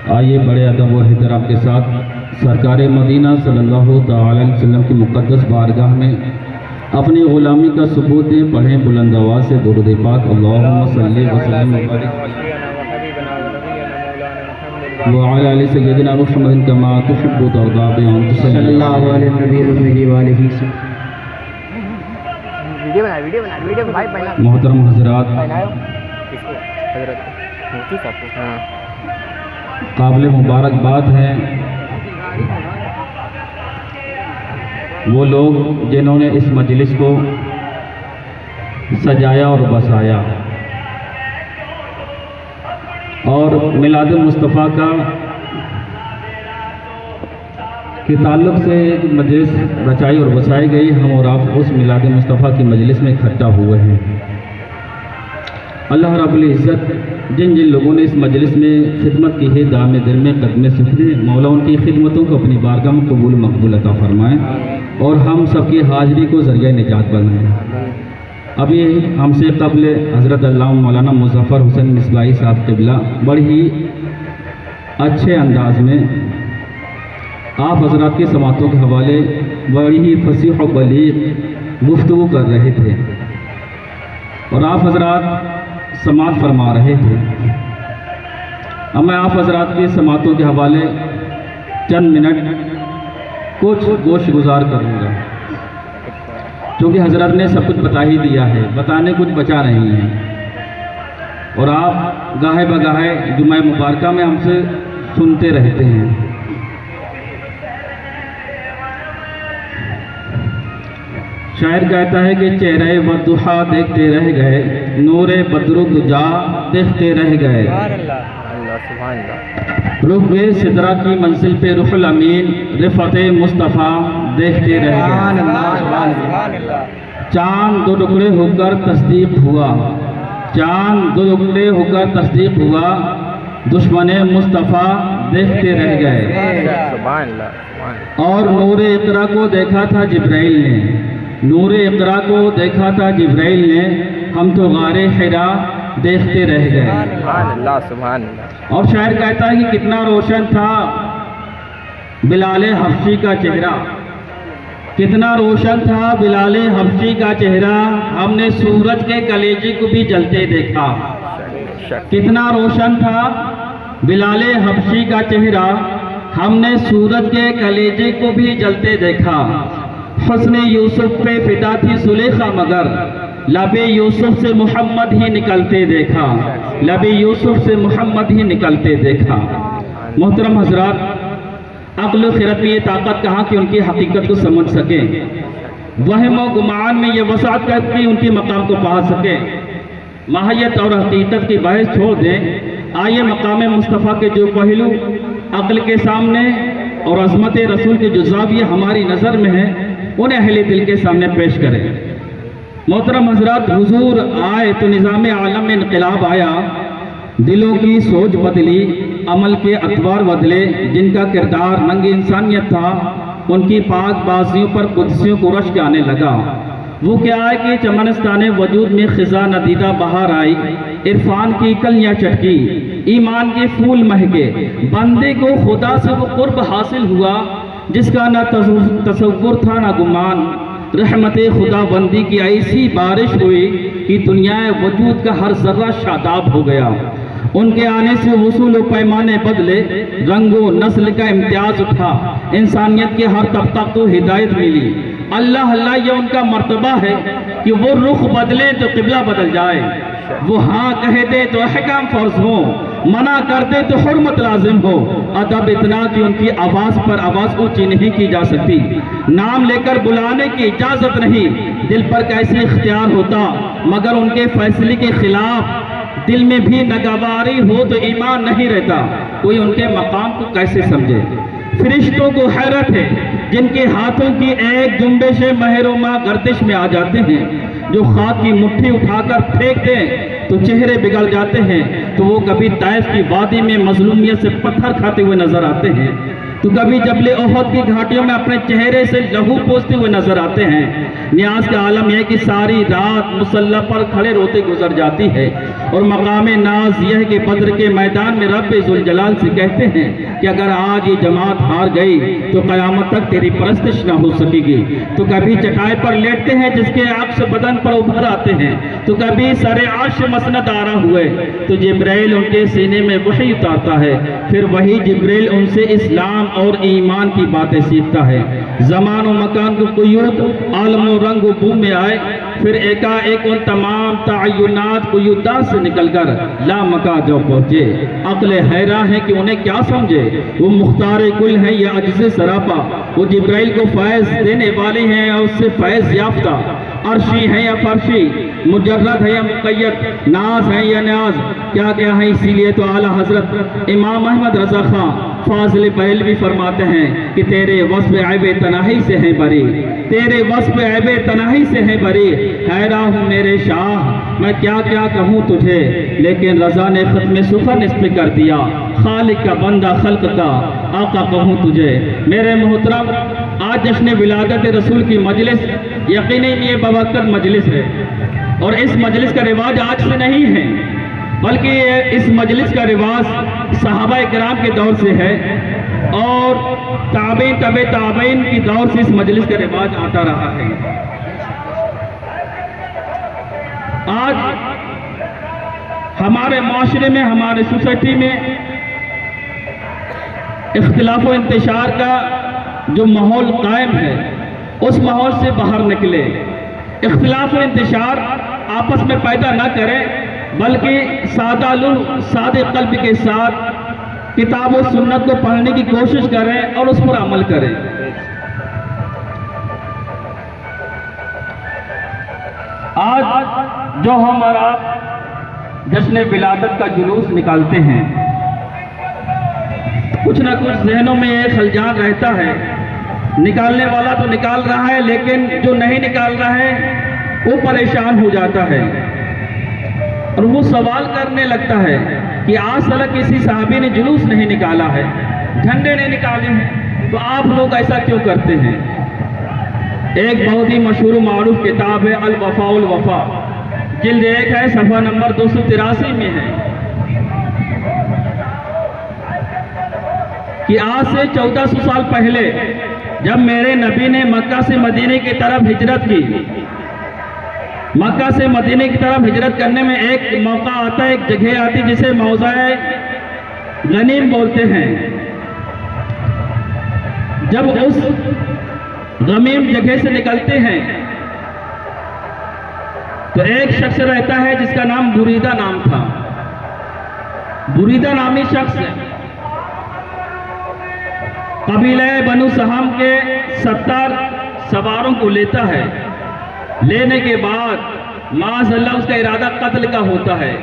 आइए बड़े अदब और एहतराम के साथ सरकार मदीना सल्लल्लाहु तआला अलैहि वसल्लम की मुक़द्दस बारगाह में अपनी ग़ुलामी का सबूत दें। पढ़ें बुलंद आवाज़ से दुरूद पाक अल्लाहुम्मा सल्ली व सल्लिम व बारिक व अला आलि सय्यिदिना मुहम्मदिन कमा तुहिब्बु तर्दा बि अंत सल्लल्लाहु अलैहि व आलिहि वीडियो भाई पहला मोहतरम हज़रात, काबिल मुबारकबाद हैं वो लोग जिन्होंने इस मजलिस को सजाया और बसाया और मिलाद मुस्तफ़ा का के ताल्लुक़ से एक मजलिस रचाई और बसाई गई। हम और आप उस मिलाद मुस्तफ़ा की मजलिस में इकट्ठा हुए हैं। अल्लाह रब्बुल इज़्ज़त जिन जिन लोगों ने इस मजलिस में खिदमत की है दाम दिल में कदम सुखने मौला उनकी खिदमतों को अपनी बारगाह में कबूल मकबूल अता फरमाएँ और हम सबकी हाज़िरी को ज़रिया निजात बनाएँ। अभी हमसे कबल हज़रत अल्लामा मौलाना मुज़फ़्फ़र हुसैन मिसबाही साहब क़िबला बड़ी ही अच्छे अंदाज में आप हज़रात की समातों के हवाले बड़ी ही फसीह और बलीग़ गुफ्तगू कर रहे थे और आप हज़रात समात फरमा रहे थे। अब मैं आप हज़रात की समातों के हवाले चंद मिनट कुछ गोश गुजार करूँगा, क्योंकि हज़रत ने सब कुछ बता ही दिया है, बताने कुछ बचा नहीं है और आप गाहे बगाहे जुम्मा मुबारका में हमसे सुनते रहते हैं। शायर कहता है कि चेहरे बदुहा देखते रह गए, नूरे बदरुद्दुजा देखते रह गए, रुख़ सिदरा की मंजिल पे रुहुल अमीन रिफ़ते मुस्तफ़ा देखते रह गए। चांद दो टुकड़े होकर तस्दीक हुआ, चांद दो टुकड़े होकर तस्दीक हुआ, दुश्मने मुस्तफ़ा देखते रह गए। और नूरे इक़रा को देखा था जिब्राइल ने, नूरे इक़रा को देखा था जिब्राइल ने, हम तो गारे हिरा देखते रह गए। और शायर कहता है कि कितना रोशन था बिलाल हबशी का चेहरा, कितना रोशन था बिलाल हबशी का चेहरा, हमने सूरज के कलेजे को भी जलते देखा। कितना रोशन था बिलाल हबशी का चेहरा, हमने सूरज के कलेजे को भी जलते देखा। हुस्न यूसुफ पे फिदा थी सुलेखा मगर लबे यूसुफ से मोहम्मद ही निकलते देखा, लबे यूसुफ से मोहम्मद ही निकलते देखा। मोहतरम हजरात, अक्ल खिरत में ये ताकत कहाँ कि उनकी हकीकत को समझ सके, वहम व गुमान में ये वसात करके उनकी मकाम को पा सके। माहियत और हकीकत की बहस छोड़ दें, आइए मकाम मुस्तफ़ा के जो पहलू अक्ल के सामने और अज़मत रसूल के जो ज़ाविया हमारी नज़र में है उन्हें अहले दिल के सामने पेश करें। मोहतरम हज़रात, हुजूर आए तो निज़ाम आलम में इनक़िलाब आया, दिलों की सोच बदली, अमल के अतवार बदले, जिनका किरदार नंगे इंसानियत था उनकी पाक बाजियों पर कुदसियों को रश्क आने लगा। वो क्या है कि चमनस्तान वजूद में खिज़ा नदीदा बहार आई, इरफान की कलियाँ चटकी, ईमान के फूल महके, बंदे को खुदा से वो कुर्ब हासिल हुआ जिसका न तसव्वुर था न गुमान। रहमत खुदाबंदी की ऐसी बारिश हुई कि दुनिया वजूद का हर जर्रा शादाब हो गया। उनके आने से वसूल पैमाने बदले, रंगो नस्ल का इम्तियाज उठा, इंसानियत के हर तबका को हिदायत मिली। अल्लाह अल्लाह ये उनका मर्तबा है कि वो रुख बदले तो किबला बदल जाए, वो हाँ कह दे तो अहकाम फर्ज हो, मना कर दे तो हुर्मत लाजिम हो। अदब इतना कि उनकी आवाज़ पर आवाज़ ऊंची नहीं की जा सकती, नाम लेकर बुलाने की इजाज़त नहीं, दिल पर कैसे इख्तियार होता, मगर उनके फैसले के खिलाफ दिल में भी नगवारी हो तो ईमान नहीं रहता। कोई उनके मकाम को कैसे समझे। फरिश्तों को हैरत है जिनके हाथों की एक जुम्बे से महरोमा गर्दिश में आ जाते हैं, जो खाक की मुट्ठी उठाकर फेंक दें तो चेहरे बिगड़ जाते हैं, तो वो कभी ताइफ की वादी में मजलूमियत से पत्थर खाते हुए नजर आते हैं। तो कभी जबले ओहद की घाटियों में अपने चेहरे से लहू पोंछते हुए नजर आते हैं। न्याज का आलम यह कि सारी रात मुसल्ला पर खड़े रोते गुजर जाती है और मकाम नाज यह कि बद्र के मैदान में रब जुल जलाल से कहते हैं कि अगर आज ये जमात हार गई तो क़यामत तक तेरी परस्तिश न हो सकेगी। तो कभी चटाई पर लेटते हैं जिसके अक्स बदन पर उभर आते हैं, तो कभी सरे अर्श मसनद आरा हुए तो जिब्राइल उनके सीने में वही उतारता है, फिर वही जिब्राइल उनसे इस्लाम और ईमान की बातें सीखता है। ज़मान और मकान को कुयूत आलम और रंग बू में आए, फिर एकाएक उन तमाम तअय्युनात कुयूदात से निकलकर लामका जो पहुँचे। अक्ल हैरान है कि उन्हें क्या समझे। वो मुख्तार कुल हैं या अज्ज़े सरापा, वो जिब्राइल को फैज़ देने वाले हैं और उससे फैज़ याफ्ता। अर्शी है या फर्शी, मुजर्रद है या मुक़य्यद, नाज है या न्याज, क्या क्या है। इसीलिए तो आला हजरत इमाम अहमद रज़ा खां फाज़िल बरेलवी फरमाते हैं कि तेरे वस्फ़ ऐब तनाही से हैं बरी, तेरे वस्फ़ ऐब तनाही से हैं बरी। हैरान हूँ मेरे शाह मैं क्या क्या कहूँ तुझे, लेकिन रज़ा ने ख़त्म सुखन इस पे कर दिया। खालिक का बंदा खल्क का आका कहूँ तुझे। मेरे मोहतरम, आज जश्न विलादत रसूल की मजलिस यकीनन ये बवक़्त मजलिस है और इस मजलिस का रिवाज आज से नहीं है, बल्कि इस मजलिस का रिवाज सहाबा किराम के दौर से है और ताबईन तबे ताबईन की दौर से इस मजलिस का रिवाज आता रहा है। आज हमारे माशरे में, हमारे सोसाइटी में इख्तिलाफ व इंतशार का जो माहौल कायम है उस माहौल से बाहर निकले। इख्तिलाफ व इंतशार आपस में पैदा न करें, बल्कि सादे क़ल्ब के साथ किताब और सुन्नत को पढ़ने की कोशिश करें और उस पर अमल करें। आज जो हम और आप जश्न विलादत का जुलूस निकालते हैं, कुछ ना कुछ जहनों में एक खलजान रहता है। निकालने वाला तो निकाल रहा है, लेकिन जो नहीं निकाल रहा है वो परेशान हो जाता है और वो सवाल करने लगता है कि आज तक किसी सहाबी ने जुलूस नहीं निकाला है, झंडे नहीं निकाले हैं, तो आप लोग ऐसा क्यों करते हैं। एक बहुत ही मशहूर मारूफ किताब है अल वफा उल वफा, जिल्द 1 है, सफ़ा नंबर 283 में है कि आज से 1400 साल पहले जब मेरे नबी ने मक्का से मदीने की तरफ हिजरत की, मक्का से मदीने की तरफ हिजरत करने में एक मौका आता है, एक जगह आती जिसे मौज़ाए गनीम बोलते हैं। जब उस गमीम जगह से निकलते हैं तो एक शख्स रहता है जिसका नाम बुरीदा नाम था। बुरीदा नामी शख्स कबीले बनु सहम के 70 सवारों को लेता है। लेने के बाद माज़अल्लाह उसका इरादा कत्ल का होता है।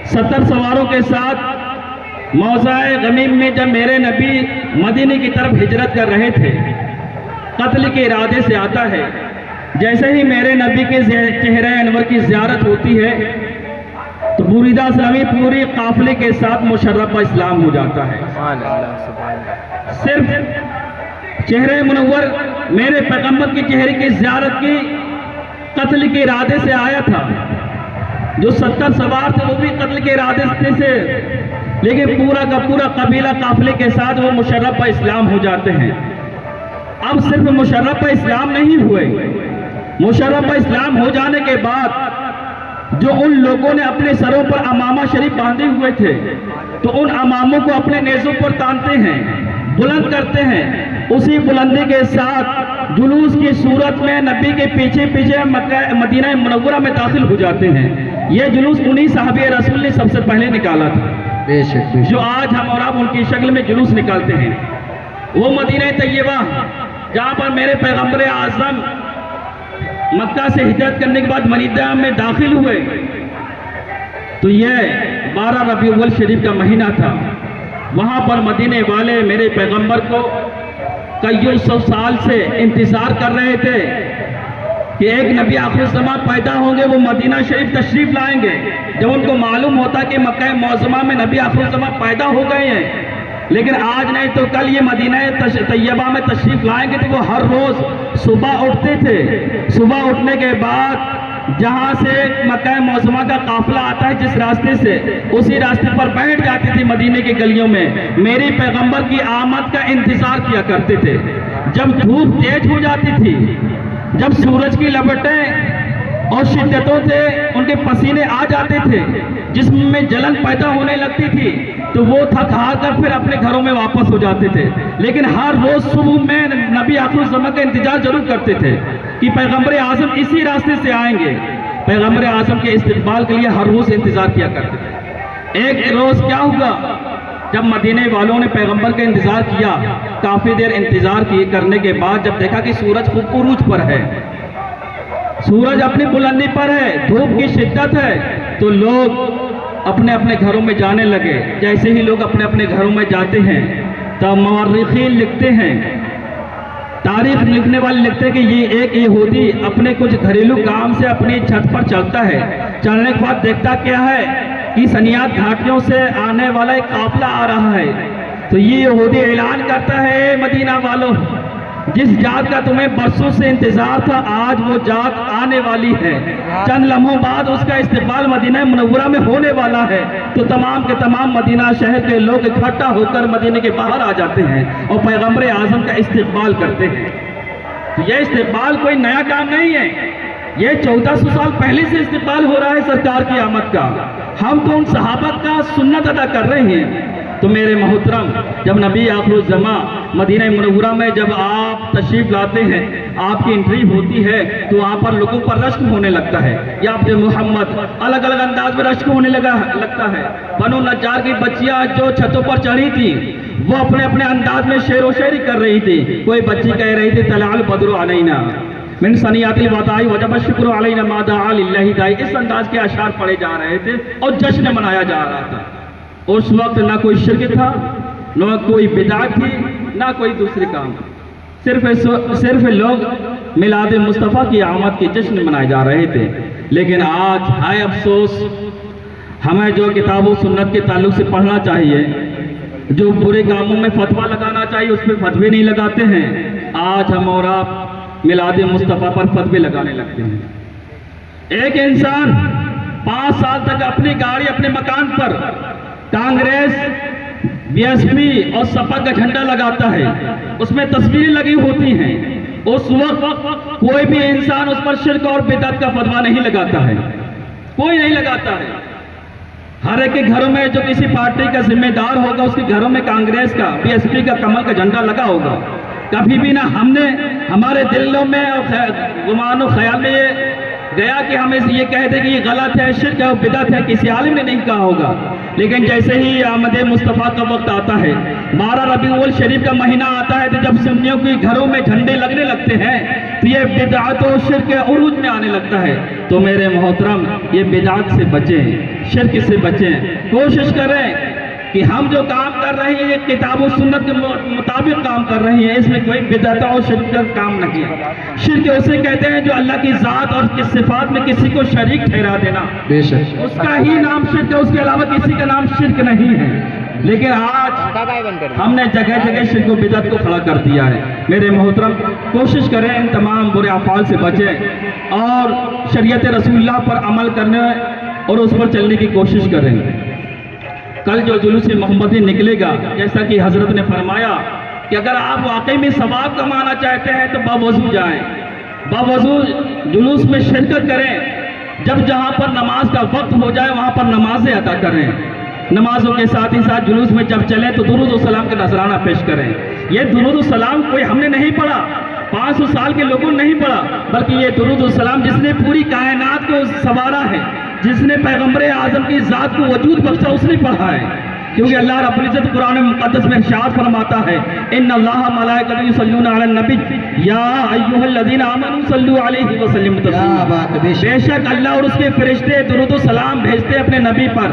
70 सवारों के साथ मौज़ाए गमीम में जब मेरे नबी मदीने की तरफ हिजरत कर रहे थे, कत्ल के इरादे से आता है। जैसे ही मेरे नबी के चेहरे अनवर की ज़ियारत होती है तो बुरीदा इस्लामी पूरी काफिले के साथ मुशर्रफ इस्लाम हो जाता है। सिर्फ चेहरे मुनव्वर मेरे पैगंबर के चेहरे की ज़ियारत की कत्ल के इरादे से आया था। जो 70 सवार थे वो भी कत्ल के इरादे से, लेकिन पूरा का पूरा कबीला काफिले के साथ वो मुशर्रफ इस्लाम हो जाते हैं। अब सिर्फ मुशर्रफ इस्लाम नहीं हुए, मुशर्रफ इस्लाम हो जाने के बाद जो उन लोगों ने अपने सरों पर अमामा शरीफ बांधे हुए थे, तो उन अमामों को अपने नेज़ों पर तानते हैं, बुलंद करते हैं। उसी बुलंदी के साथ जुलूस की सूरत में नबी के पीछे पीछे मदीना मुनव्वरा में दाखिल हो जाते हैं। यह जुलूस उन्हीं साहबे रसूल ने सबसे पहले निकाला था, जो आज हम और आप उनकी शक्ल में जुलूस निकालते हैं। वो मदीना तैयबा जहाँ पर मेरे पैगंबर आज़म मक्का से हिजरत करने के बाद मदीना में दाखिल हुए, तो यह 12 रबीउल अव्वल शरीफ का महीना था। वहाँ पर मदीने वाले मेरे पैगंबर को कई 100 साल से इंतज़ार कर रहे थे कि एक नबी आखिर ज़मां पैदा होंगे, वो मदीना शरीफ तशरीफ़ लाएंगे। जब उनको मालूम होता कि मक्का मुअज़्ज़मा में नबी आखिर ज़मां पैदा हो गए हैं, लेकिन आज नहीं तो कल ये मदीना तैयबा में तशरीफ लाएंगे तो वो हर रोज सुबह उठते थे। सुबह उठने के बाद जहाँ से मक्का मौसमा का काफिला आता है जिस रास्ते से, उसी रास्ते पर बैठ जाती थी मदीने की गलियों में। मेरे पैगंबर की आमद का इंतजार किया करते थे। जब धूप तेज हो जाती थी, जब सूरज की लपटें और शिद्दतों से उनके पसीने आ जाते थे, जिसमें जलन पैदा होने लगती थी, तो वो थक हार कर फिर अपने घरों में वापस हो जाते थे। लेकिन हर रोज सुबह में नबी आखिर ज़मां का इंतजार जरूर करते थे कि पैगंबर आज़म इसी रास्ते से आएंगे। पैगंबर आज़म के इस्तकबाल के लिए हर रोज इंतजार किया करते थे। एक रोज क्या हुआ, जब मदीने वालों ने पैगंबर का इंतजार किया, काफी देर इंतजार किए करने के बाद जब देखा कि सूरज खूब उरूज पर है, सूरज अपनी बुलंदी पर है, धूप की शिद्दत है, तो लोग अपने अपने घरों में जाने लगे। जैसे ही लोग अपने अपने घरों में जाते हैं तब मौर्रिखीन लिखते हैं, तारीख लिखने वाले लिखते हैं कि ये एक यहूदी अपने कुछ घरेलू काम से अपनी छत पर चलता है। चलने के बाद देखता क्या है कि सनियात घाटियों से आने वाला एक काफिला आ रहा है। तो ये यहूदी ऐलान करता है, मदीना वालों, जिस जात का तुम्हें बरसों से इंतजार था, आज वो जात आने वाली है। चंद लम्हों बाद उसका इस्तकबाल मदीना मुनव्वरा में होने वाला है। तो तमाम के तमाम मदीना शहर के लोग इकट्ठा होकर मदीने के बाहर आ जाते हैं और पैगंबर आज़म का इस्तकबाल करते हैं। तो यह इस्तकबाल कोई नया काम नहीं है, ये 1400 साल पहले से इस्तकबाल हो रहा है सरकार की आमद का। हम तो उन सहाबत का सुन्नत अदा कर रहे हैं। तो मेरे मोहतरम, जब नबी आखिरुज़्ज़मा मदीना मुनव्वरा में जब आप तशरीफ लाते हैं, आपकी एंट्री होती है, तो वहाँ पर लोगों पर रश्क होने लगता है। या अपने मोहम्मद अलग अलग अंदाज में रश्क होने लगता है। बनु नज्जार की बच्चियाँ जो छतों पर चढ़ी थी, वो अपने अपने अंदाज में शेर व शायरी कर रही थी। कोई बच्ची कह रही थी, तलाल बद्रु अलैना मिन सनियातिल वदाई वजब शुक्र अलैना मा दआ लिल्लाहि दाई। इस अंदाज के अशार पढ़े जा रहे थे और जश्न मनाया जा रहा था। उस वक्त ना कोई शिरक था, ना कोई बिदअत थी, ना कोई दूसरे काम। सिर्फ लोग मिलाद मुस्तफ़ा की आमद के जश्न मनाए जा रहे थे। लेकिन आज हाय अफसोस, हमें जो किताबों सुन्नत के ताल्लुक से पढ़ना चाहिए, जो बुरे कामों में फतवा लगाना चाहिए, उसमें फतवे नहीं लगाते हैं। आज हम और आप मिलाद मुस्तफ़ा पर फतवे लगाने लगते हैं। एक इंसान 5 साल तक अपनी गाड़ी अपने मकान पर कांग्रेस, बीएसपी और सपा का झंडा लगाता है, उसमें तस्वीरें लगी होती हैं। उस वक्त कोई भी इंसान उस पर शिर्क और बिदअत का फतवा नहीं लगाता है, कोई नहीं लगाता है। हर एक के घरों में जो किसी पार्टी का जिम्मेदार होगा, उसके घरों में कांग्रेस का, बीएसपी का कमल का झंडा लगा होगा। कभी भी ना हमने हमारे दिलों में और गुमान और ख्याल में ये गया कि हम ये कह दें कि ये गलत है, शिर्क है और बिदअत है, किसी आलिम ने नहीं कहा होगा। लेकिन जैसे ही आमद मुस्तफ़ा का वक्त आता है, 12 रबीउल शरीफ का महीना आता है, तो जब सुन्नियों के घरों में झंडे लगने लगते हैं, तो ये बिदअत और शिर्क उरूज में आने लगता है। तो मेरे मोहतरम, ये बिदअत से बचें, शिर्क से बचें। कोशिश करें कि हम जो काम कर रहे हैं, ये किताब और सुन्नत के मुताबिक काम कर रहे हैं, इसमें कोई बिदअत और शिर्क का काम नहीं है। शिर्क उसे कहते हैं जो अल्लाह की ज़ात और किस सिफात में किसी को शरीक ठहरा देना, बेशक उसका ही नाम शिर्क है, उसके अलावा किसी का नाम शिर्क नहीं है। लेकिन आज हमने जगह जगह शिर्क और बिदअत को खड़ा कर दिया है। मेरे मोहतरम, कोशिश करें इन तमाम बुरे अफ़ाल से बचें और शरीयत रसूलुल्लाह पर अमल करने और उस पर चलने की कोशिश करें। कल जो जुलूस मोहम्मदी निकलेगा, जैसा कि हजरत ने फरमाया कि अगर आप वाकई में सवाब कमाना चाहते हैं तो बावजू जाएं, बावजू जुलूस में शिरकत करें। जब जहां पर नमाज का वक्त हो जाए वहां पर नमाजें अदा करें। नमाजों के साथ ही साथ जुलूस में जब चलें तो दुरूद और सलाम का नजराना पेश करें। ये दुरूद और सलाम कोई हमने नहीं पढ़ा, 500 साल के लोगों ने नहीं पढ़ा, बल्कि ये दुरूद और सलाम जिसने पूरी कायनात को संवारा है, जिसने पैगंबर आज़म की ज़ात को वजूद बख्शा, उसने पढ़ा है। क्योंकि अल्लाह रब्बुल इज़्ज़त कुरान मुक़द्दस में इरशाद फरमाता है, इन्नल्लाह मलाइकतहु युसल्लूना अलन नबी या अय्युहल्लज़ीना आमनू सल्लू अलैहि व सल्लिमू तस्लीमा। बेशक अल्लाह और उसके फरिश्ते दुरूद व सलाम भेजते हैं अपने नबी पर,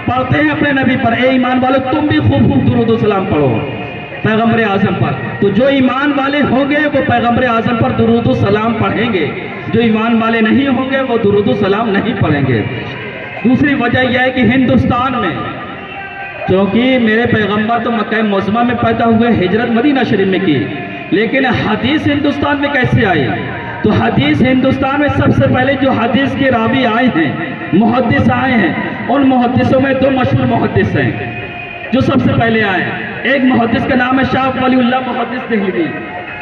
पढ़ते हैं अपने नबी पर। ए ईमान वालों, तुम भी खूब खूब दुरूद व सलाम पढ़ो पैगंबर आज़म पर। तो जो ईमान वाले होंगे वो पैगंबर आज़म पर दुरूद व सलाम पढ़ेंगे, जो ईमान वाले नहीं होंगे वो दुरूद व सलाम नहीं पढ़ेंगे। दूसरी वजह यह है कि हिंदुस्तान में क्योंकि मेरे पैगंबर तो मक्का मुअज़्ज़मा में पैदा हुए, हिजरत मदीना शरीफ में की, लेकिन हदीस हिंदुस्तान में कैसे आई? तो हदीस हिंदुस्तान में सबसे पहले जो हदीस के रावी आए हैं, मुहद्दिस आए हैं, उन मुहद्दिसों में दो मशहूर मुहद्दिस हैं जो सबसे पहले आए। एक मुहद्दिस का नाम है शाह वलीउल्लाह मुहद्दिस देहलवी,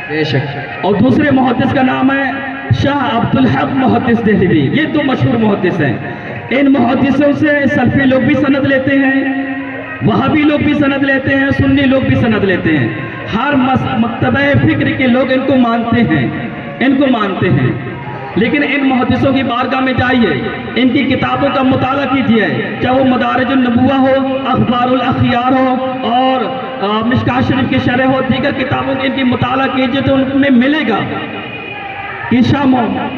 बेशक, और दूसरे मुहद्दिस का नाम है शाह अब्दुल हक मुहद्दिस देहलवी। ये दो मशहूर मुहद्दिस हैं। इन मुहद्दिसों से सल्फी लोग भी सनद लेते हैं, वहाबी लोग भी सनद लेते हैं, सुन्नी लोग भी सनद लेते हैं। हर मकतबे फिक्र के लोग इनको मानते हैं। लेकिन इन मुहद्दिसों की बारगाह में जाइए, इनकी किताबों का मुताला कीजिए, चाहे वो मदारिजुन नबुव्वा हो, अखबारुल अखियार हो और मिशकात शरीफ की शरह हो, दीगर किताबों की इनकी मुताला कीजिए तो उनमें मिलेगा कि शाह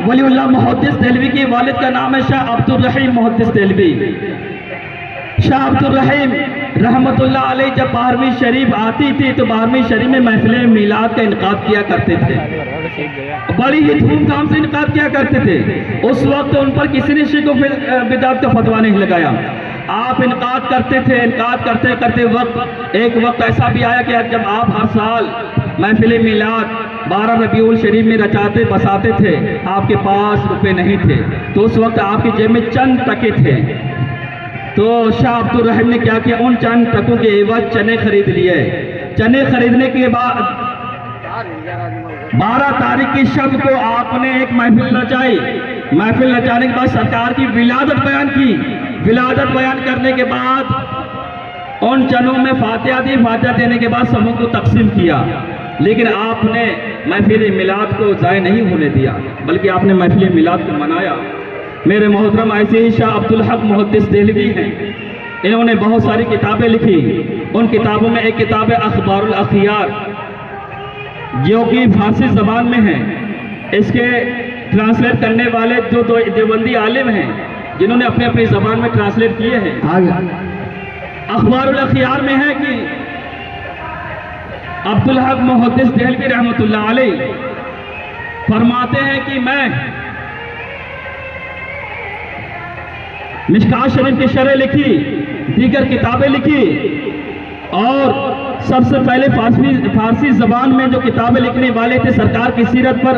वलीउल्लाह मुहद्दिस देहलवी के वालिद का नाम है शाह अब्दुल रहीम मुहद्दिस देहलवी। शाह अब्दुल रहीम रहमतुल्लाह अलैह जब 12वीं शरीफ आती थी तो 12वीं शरीफ में महफिल मीलाद का इनकाद किया करते थे, बड़ी ही धूमधाम से इनकाद किया करते थे। उस वक्त उन पर किसी ने शिर्क व बिदअत का फतवा नहीं लगाया। आप इनकाद करते थे, इनकाद करते करते एक वक्त ऐसा भी आया कि जब आप हर साल महफिल मीलाद 12 रबीउल शरीफ में रचाते बसाते थे, आपके पास रुपए नहीं थे, तो उस वक्त आपकी जेब में चंद टके थे। तो शाह अब्दुल रहीम ने क्या किया, उन चंद टकों के एवज चने खरीद लिए। चने खरीदने के बाद 12 तारीख की शब को आपने एक महफिल रचाई। महफिल रचाने के बाद सरकार की विलादत बयान की। विलादत बयान करने के बाद उन चनों में फातिहा दी। फातिहा देने के बाद सबों को तकसीम किया, लेकिन आपने महफिल मिलाद को ज़ाय नहीं होने दिया, बल्कि आपने महफिल मिलाद को मनाया। मेरे मोहतरम ऐसे ही शाह अब्दुल हक मुहद्दिस देहलवी हैं। इन्होंने बहुत सारी किताबें लिखी। उन किताबों में एक किताब है अखबारुल अखियार, जो कि फारसी ज़बान में है। इसके ट्रांसलेट करने वाले जो दो देवबंदी आलिम हैं, जिन्होंने अपने अपनी ज़बान में ट्रांसलेट किए हैं। अखबारुल अखियार में है कि अब्दुल हक मुहद्दिस देहलवी रहमतुल्लाह अलैह फरमाते हैं कि मैं मिशकात शरीफ की शरह लिखी, दीगर किताबें लिखी, और सबसे पहले फारसी ज़बान में जो किताबें लिखने वाले थे सरकार की सीरत पर,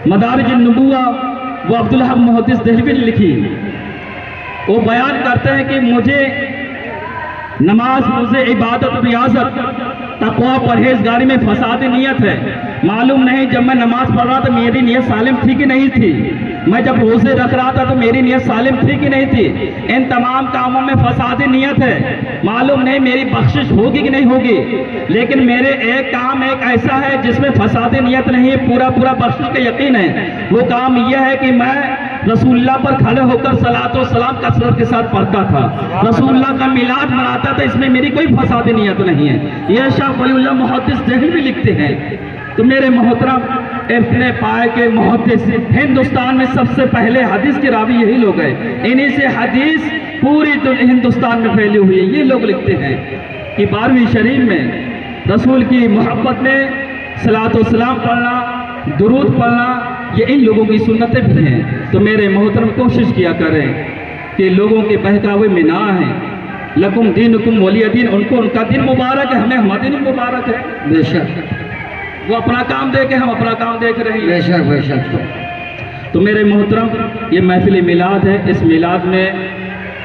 मदारिजुन नबुव्वा, वो अब्दुल हक मुहद्दिस देहलवी ने लिखी। वो बयान करते हैं कि मुझे नमाज, मुझे इबादत, रियाजत, तक़वा, परहेजगारी में फसाद नीयत है। मालूम नहीं जब मैं नमाज पढ़ रहा था मेरी नीयत सालिम थी कि नहीं थी, मैं जब रोज़े रख रहा था तो मेरी नीयत सालिम थी कि नहीं थी। इन तमाम कामों में फसाद नीयत है। मालूम नहीं मेरी बख्शिश होगी कि नहीं होगी, लेकिन मेरे एक काम ऐसा है जिसमें फसाद नीयत नहीं है, पूरा बख्शिश का यकीन है। वो काम यह है कि मैं रसूलुल्लाह पर खड़े होकर सलात व सलाम कसरत के साथ पढ़ता था, रसूलुल्लाह का मिलाद मनाता था, इसमें मेरी कोई फसाद नीयत नहीं है। यह शाह वलीउल्लाह मुहद्दिस देहलवी लिखते हैं। तो मेरे मोहतरम अपने पाए के मुहद्दिस, हिंदुस्तान में सबसे पहले हदीस के रावी यही लोग हैं। इन्हीं से हदीस पूरी हिंदुस्तान में फैली हुई है। ये लोग लिखते हैं कि 12वीं शरीफ में रसूल की मोहब्बत में सलात व सलाम पढ़ना, दुरूद पढ़ना, ये इन लोगों की सुन्नतें भी हैं। तो मेरे मोहतरम कोशिश किया करें कि लोगों के बहकावे में ना आए। लकुम दीनुकुम वलिय दीन, उनको उनका दिन मुबारक है, हमें हमारा दिन मुबारक है। बेशक वो अपना काम देखे, हम अपना काम देख रहे हैं। बेशक बेशक। तो मेरे मोहतरम, ये महफिल मिलाद है। इस मिलाद में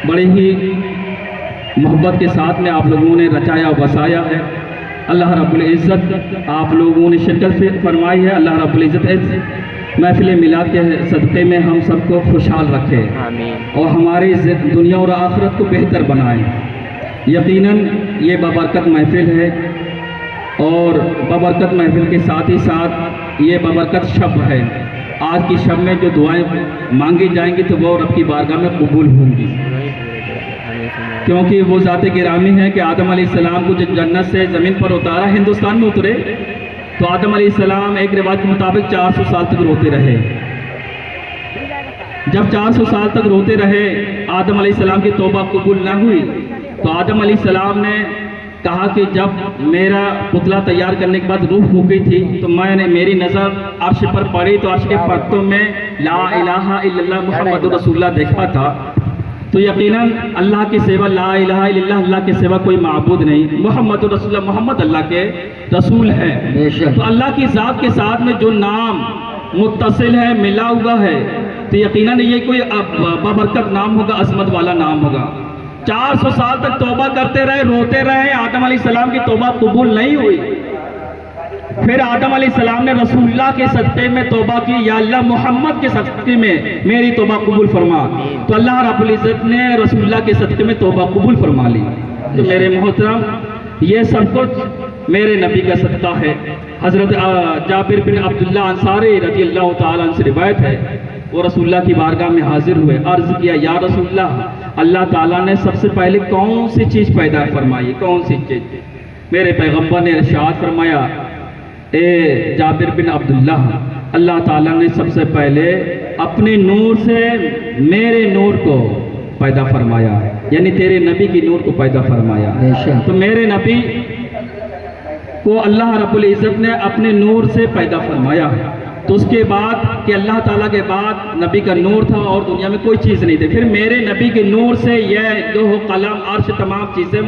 बड़ी ही मोहब्बत के साथ में आप लोगों ने रचाया बसाया है। अल्लाह रब्बुल इज़्ज़त आप लोगों ने शिरकत फरमाई है। अल्लाह रब्बुल इज़्ज़त इस महफिल मिलाद के सदक़े में हम सबको खुशहाल रखे और हमारी दुनिया और आखिरत को बेहतर बनाए। यकीनन ये बाबरकत महफिल है, और बाबरकत महफिल के साथ ही साथ ये बाबरकत शब है। आज की शब में जो दुआएं मांगी जाएंगी तो वो रब की बारगाह में कबूल होंगी, क्योंकि वो ज़ात गिरामी है कि आदम अलैहिस्सलाम को जब जन्नत से ज़मीन पर उतारा, हिंदुस्तान में उतरे, तो आदम अलैहिस्सलाम एक रिवायत के मुताबिक 400 साल तक रोते रहे। जब 400 साल तक रोते रहे, आदम अलैहिस्सलाम की तौबा कबूल ना हुई, तो आदम अलैहिस्सलाम ने कहा कि जब मेरा पुतला तैयार करने के बाद रूह हो गई थी तो मैंने मेरी नज़र अर्श पर पड़ी, तो अर्श के पत्तों में ला इलाहा इल्लल्लाह मुहम्मदुर रसूलुल्लाह देखा था। तो यकीनन अल्लाह की सेवा ला इलाहा इल्लल्लाह, अल्लाह के सिवा कोई माबूद नहीं, मोहम्मद रसूलुल्लाह, मोहम्मद अल्लाह के रसूल है। तो अल्लाह की ज़ात के साथ में जो नाम मुत्तसिल है, मिला हुआ है, तो यकीनन ये कोई बाबरकत नाम होगा, अजमत वाला नाम होगा। 400 साल तक तौबा करते रहे, रोते रहे, आदम अलैहिस्सलाम की तौबा कबूल नहीं हुई। फिर आदम अलैहिस्सलाम ने रसूलुल्लाह के सदक़े में तौबा की, या अल्लाह मोहम्मद के सदक़े में मेरी तौबा कबूल फरमा। तो अल्लाह रब्बुल इज़्ज़त ने रसूलुल्लाह के सदक़े में तौबा कबूल फरमा ली। तो मेरे मोहतरम, ये सब कुछ मेरे नबी का सदका है। हज़रत जाबिर बिन अब्दुल्लाह अंसारी रज़ी अल्लाह तआला अन्हु से रिवायत है, वो रसूलुल्लाह की बारगाह में हाजिर हुए, अर्ज़ किया, या रसूलुल्लाह, अल्लाह ताला ने सबसे पहले कौन सी चीज़ पैदा फरमाई, कौन सी चीज़? मेरे पैगम्बर ने इरशाद फरमाया, ए जाबिर बिन अब्दुल्लाह, अल्लाह ताला ने सबसे पहले अपने नूर से मेरे नूर को पैदा फरमाया, यानी तेरे नबी की नूर को पैदा फरमाया। तो मेरे नबी को अल्लाह रब्बुल इज़्ज़त ने अपने नूर से पैदा फरमाया। तो उसके बाद कि अल्लाह ताला के बाद नबी का नूर था और दुनिया में कोई चीज़ नहीं थी। फिर मेरे नबी के नूर से यह लोह कलम अर्श तमाम चीज़ें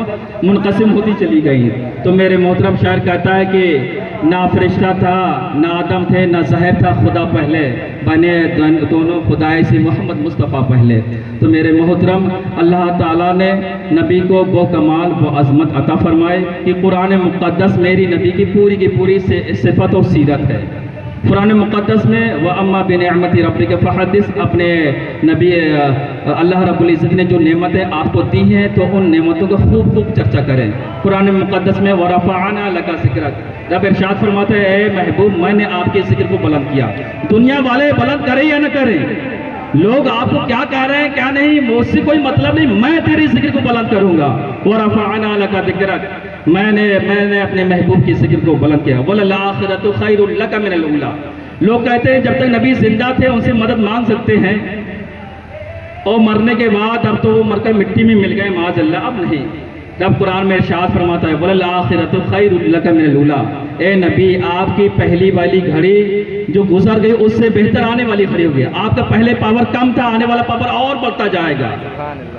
मुनक़सिम होती चली गई। तो मेरे मोहतरम शायर कहता है कि ना फरिश्ता था, ना आदम थे, ना ज़हर था, खुदा पहले बने दोनों खुदाए से मोहम्मद मुस्तफ़ा पहले। तो मेरे मोहतरम, अल्लाह ताला ने नबी को वो कमाल, वो अज़मत अता फरमाए कि कुरान मुक़द्दस मेरी नबी की पूरी सिफ़त और सीरत है। कुरान मुक़द्दस में व अम्मा बिनिअमति रब्बिका फ़हद्दिस, अपने नबी अल्लाह रब्बुल इज़्ज़त ने जो नेमतें आपको दी हैं तो उन नेमतों का खूब चर्चा करें। कुरान मुक़द्दस में व रफ़अना लका ज़िक्रक, रब इरशाद फरमाते हैं, ए महबूब, मैंने आपके ज़िक्र को बुलंद किया। दुनिया वाले बुलंद करें या न करें, लोग आपको क्या कह रहे हैं क्या नहीं, मुझसे कोई मतलब नहीं, मैं तेरी ज़िक्र को बुलंद करूँगा। व रफ़अना लका ज़िक्रक, मैंने अपने महबूब की ज़िक्र को बुलंद किया। वल आखिरतु खैरुल लका मिनल ऊला, लोग कहते हैं जब तक नबी जिंदा थे उनसे मदद मांग सकते हैं, और मरने के बाद अब तो वो मरकर मिट्टी में मिल गए, माज़अल्लाह, अब नहीं। जब कुरान में इरशाद फरमाता है, वल आखिरतु खैरुल लका मिनल ऊला, ए नबी, आपकी पहली वाली घड़ी जो गुजर गई उससे बेहतर आने वाली घड़ी होगी। आपका पहले पावर कम था, आने वाला पावर और बढ़ता जाएगा।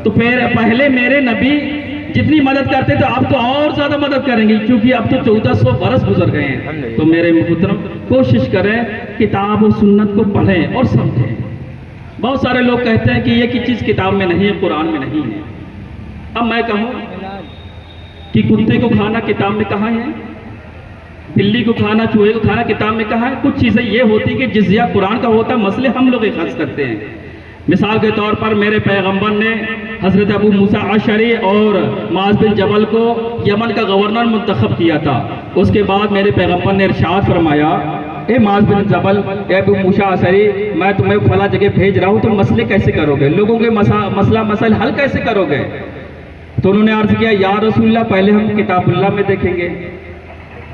तो फिर पहले मेरे नबी जितनी मदद करते तो अब तो और ज़्यादा मदद करेंगे, क्योंकि अब तो 1400 बरस गुजर गए हैं। तो मेरे मुहतरम, कोशिश करें किताब और सुन्नत को पढ़ें और समझें। बहुत सारे लोग कहते हैं कि ये की चीज़ किताब में नहीं है, कुरान में नहीं है। अब मैं कहूँ कि कुत्ते को खाना किताब में कहाँ है, बिल्ली को खाना, चूहे को खाना किताब में कहाँ है? कुछ चीज़ें ये होती कि जिज़िया कुरान का होता, मसले हम लोग खर्च करते हैं। मिसाल के तौर पर मेरे पैगंबर ने हज़रत अबू मूसा अशरी और माज़ बिन जबल को यमन का गवर्नर मुंतखब किया था। उसके बाद मेरे पैगंबर ने इरशाद फरमाया, ए माज़ बिन जबल, ए अबू मूसा अशरी, मैं तुम्हें फला जगह भेज रहा हूँ, तुम मसले कैसे करोगे, लोगों के मसाइल हल कैसे करोगे? तो उन्होंने अर्ज़ किया, या रसूलल्लाह, पहले हम किताबुल्लाह में देखेंगे।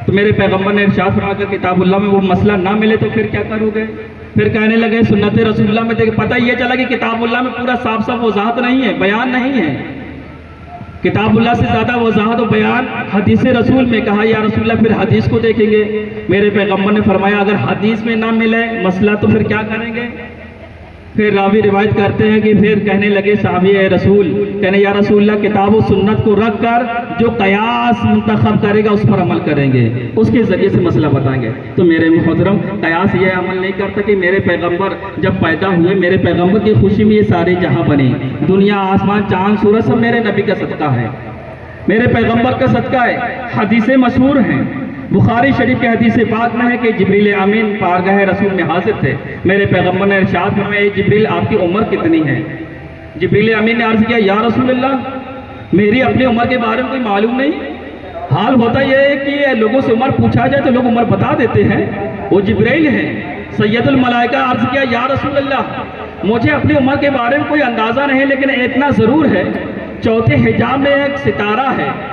तो मेरे पैगंबर ने इरशाद फरमाया, अगर किताबुल्लाह में वो मसला ना मिले तो फिर क्या करोगे? फिर कहने लगे, सुन्नत रसूलुल्लाह में देख। पता ये चला कि किताबुल्लाह में पूरा साफ वजाहत नहीं है, बयान नहीं है। किताबुल्लाह से ज़्यादा वजाहत और बयान हदीस रसूल में। कहा, या रसूलल्लाह, फिर हदीस को देखेंगे। मेरे पैगंबर ने फरमाया, अगर हदीस में ना मिले मसला तो फिर क्या करेंगे? फिर रावी रिवायत करते हैं कि फिर कहने लगे साहबी, ए रसूल, कहने, या रसूलल्लाह, किताब और सुन्नत को रख कर जो कयास मुंतखब करेगा उस पर अमल करेंगे, उसके ज़रिए से मसला बताएंगे। तो मेरे मुहतरम, कयास ये अमल नहीं करता कि मेरे पैगंबर जब पैदा हुए, मेरे पैगंबर की खुशी में ये सारी जहां बनी, दुनिया, आसमान, चांद, सूरज सब मेरे नबी का सदका है, मेरे पैगंबर का सदका है। हदीसें मशहूर हैं, बुखारी शरीफ के हदीस पाक में है कि जिब्रील अमीन पारगाह रसूल में हाजिर थे। मेरे पैगंबर ने इरशाद फरमाया, जिब्रील, आपकी उम्र कितनी है? जिब्रील अमीन ने अर्ज़ किया, या रसूलल्लाह, मेरी अपनी उम्र के बारे में कोई मालूम नहीं। हाल होता यह है कि लोगों से उम्र पूछा जाए तो लोग उम्र बता देते हैं, वो जिब्रील हैं सैयदुल मलाइका। अर्ज़ किया, या रसूलल्लाह, मुझे अपनी उम्र के बारे में कोई अंदाज़ा नहीं, लेकिन इतना ज़रूर है, चौथे हिजाब में एक सितारा है,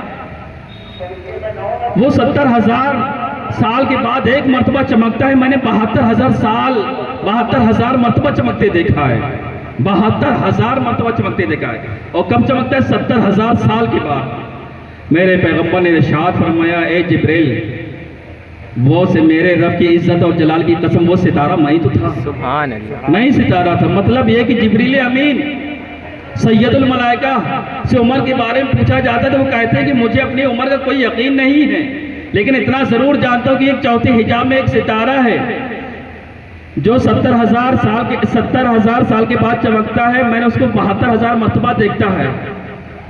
वो 70,000 साल के बाद एक मरतबा चमकता है। मैंने 72,000 मरतबा चमकते देखा है, 72,000 मरतबा चमकते देखा है। और कब चमकता है? 70,000 साल के बाद। मेरे पैगंबर ने इरशाद फरमाया, ए जिब्रील, वो से मेरे रब की इज्जत और जलाल की कसम, वो सितारा मैं ही तो था, सुभान अल्लाह, मैं ही सितारा था। मतलब ये कि जिब्रील अमीन सैयदुल मलाइका से उम्र के बारे में पूछा जाता है तो वो कहते हैं कि मुझे अपनी उम्र का कोई यकीन नहीं है, लेकिन इतना ज़रूर जानता हूँ कि एक चौथे हिजाब में एक सितारा है जो 70,000 साल के बाद चमकता है। मैंने उसको 72,000 मरतबा देखता है।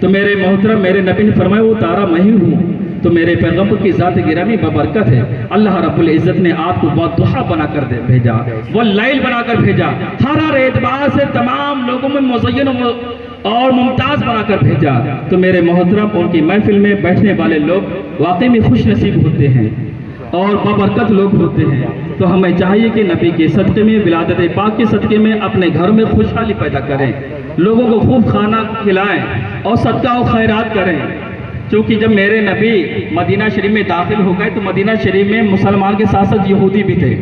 तो मेरे मोहतरम मेरे नबी ने फरमाया वो तारा मैं ही हूँ। तो मेरे पैगम्बर की ज़ात गिरामी बबरकत है, अल्लाह रब्बुल इज़्ज़त ने आपको दुहा बनाकर भेजा, वो लाइल बनाकर भेजा, हर एतबार से तमाम लोगों में मुज़य्यन और मुमताज़ बनाकर भेजा। तो मेरे मोहतरम उनकी महफिल में बैठने वाले लोग वाकई में खुश नसीब होते हैं और बबरकत लोग होते हैं। तो हमें चाहिए कि नबी के सदक़े में, विलादत पाक के सदक़े में अपने घर में खुशहाली पैदा करें, लोगों को खूब खाना खिलाएं और सदका और खैरात करें। क्योंकि जब मेरे नबी मदीना शरीफ में दाखिल हो गए तो मदीना शरीफ में मुसलमान के साथ साथ यहूदी भी थे।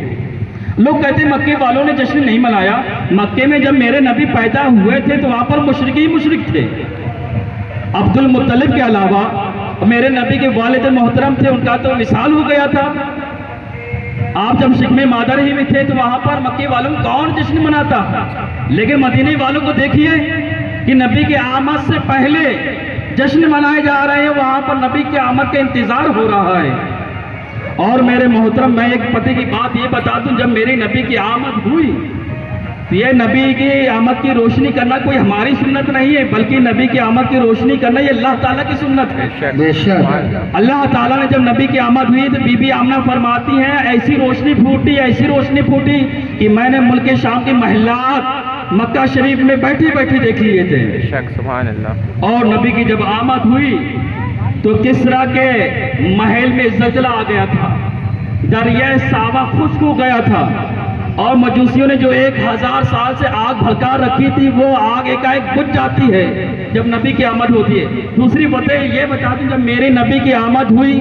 लोग कहते हैं मक्के वालों ने जश्न नहीं मनाया। मक्के में जब मेरे नबी पैदा हुए थे तो वहाँ पर मुशरिक ही मुशरिक थे। अब्दुल मुत्तलिब के अलावा मेरे नबी के वालिद मोहतरम थे, उनका तो विसाल हो गया था। आप जब शिकमे मादर ही में थे तो वहाँ पर मक्के वालों में कौन जश्न मनाता, लेकिन मदीने वालों को देखिए कि नबी के आमद से पहले जश्न मनाए जा रहे हैं, वहाँ पर नबी के आमद का इंतज़ार हो रहा है। और मेरे मोहतरम मैं एक पते की बात ये बता दूं, जब मेरे नबी की आमद हुई तो ये नबी की आमद की रोशनी करना कोई हमारी सुन्नत नहीं है, बल्कि नबी की आमद की रोशनी करना ये अल्लाह ताला की सुन्नत है। बेशक अल्लाह ताला ने जब नबी की आमद हुई तो बीबी आमना फरमाती हैं ऐसी रोशनी फूटी कि मैंने मुल्क शाम के महल्लात मक्का शरीफ में बैठे बैठे देख लिए थे। सुभान अल्लाह। और नबी की जब आमद हुई तो किसरा के महल में ज़लज़ला आ गया था, दरिया सावा खुश्क हो गया था और मजूसियों ने जो 1000 साल से आग भड़का रखी थी वो आग एकाएक बुझ जाती है जब नबी की आमद होती है। दूसरी बातें ये बता दूं, जब मेरे नबी की आमद हुई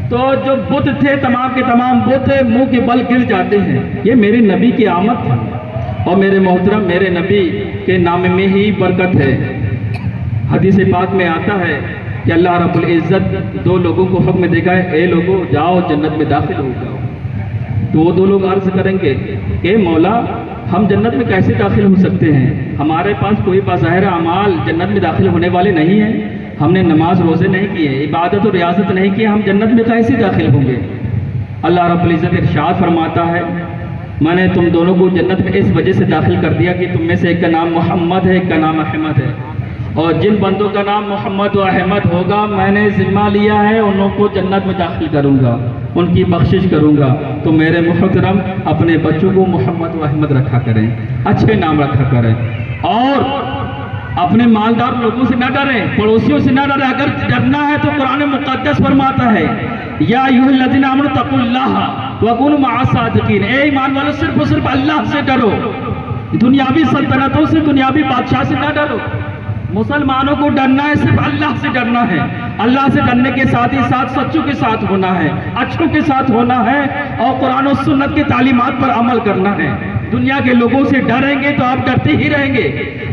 तो जो बुत थे तमाम के तमाम बुत मुंह के बल गिर जाते हैं। ये मेरे नबी की आमद थी और मेरे मोहतरम मेरे नबी के नाम में ही बरकत है। हदीस पाक में आता है कि अल्लाह रब्बुल इज़्ज़त 2 लोगों को हुक्म देगा, ए लोगों जाओ जन्नत में दाखिल हो जाओ। तो वो 2 लोग अर्ज़ करेंगे ए मौला हम जन्नत में कैसे दाखिल हो सकते हैं, हमारे पास कोई बाज़ाहिर अमाल जन्नत में दाखिल होने वाले नहीं हैं, हमने नमाज रोज़े नहीं किए, इबादत और रियासत नहीं की, हम जन्नत में कैसे दाखिल होंगे। अल्लाह रब्बुल इज़्ज़त इरशाद फरमाता है मैंने तुम दोनों को जन्नत में इस वजह से दाखिल कर दिया कि तुम में से एक का नाम मोहम्मद है, एक का नाम अहमद है, और जिन बंदों का नाम मोहम्मद व अहमद होगा मैंने जिम्मा लिया है उन लोगों को जन्नत में दाखिल करूँगा, उनकी बख्शिश करूँगा। तो मेरे मुहतरम अपने बच्चों को मोहम्मद व अहमद रखा करें, अच्छे नाम रखा करें और अपने मालदार लोगों से ना डरें, पड़ोसियों से ना डरें। अगर डरना है तो कुरान मुक़द्दस फरमाता है या अय्युहल्लज़ीना आमनू तक़ुल्लाह व कुनू मअस-सादिक़ीन, ए ईमान वालों सिर्फ और सिर्फ अल्लाह से डरो, दुनियावी सल्तनतों से दुनियावी बादशाह से ना डरो। मुसलमानों को डरना है, सिर्फ अल्लाह से डरना है। अल्लाह से डरने के साथ ही साथ सच्चों के साथ होना है, अच्छों के साथ होना है और कुरान और सुन्नत की तालीमात पर अमल करना है। दुनिया के लोगों से डरेंगे तो आप डरते ही रहेंगे,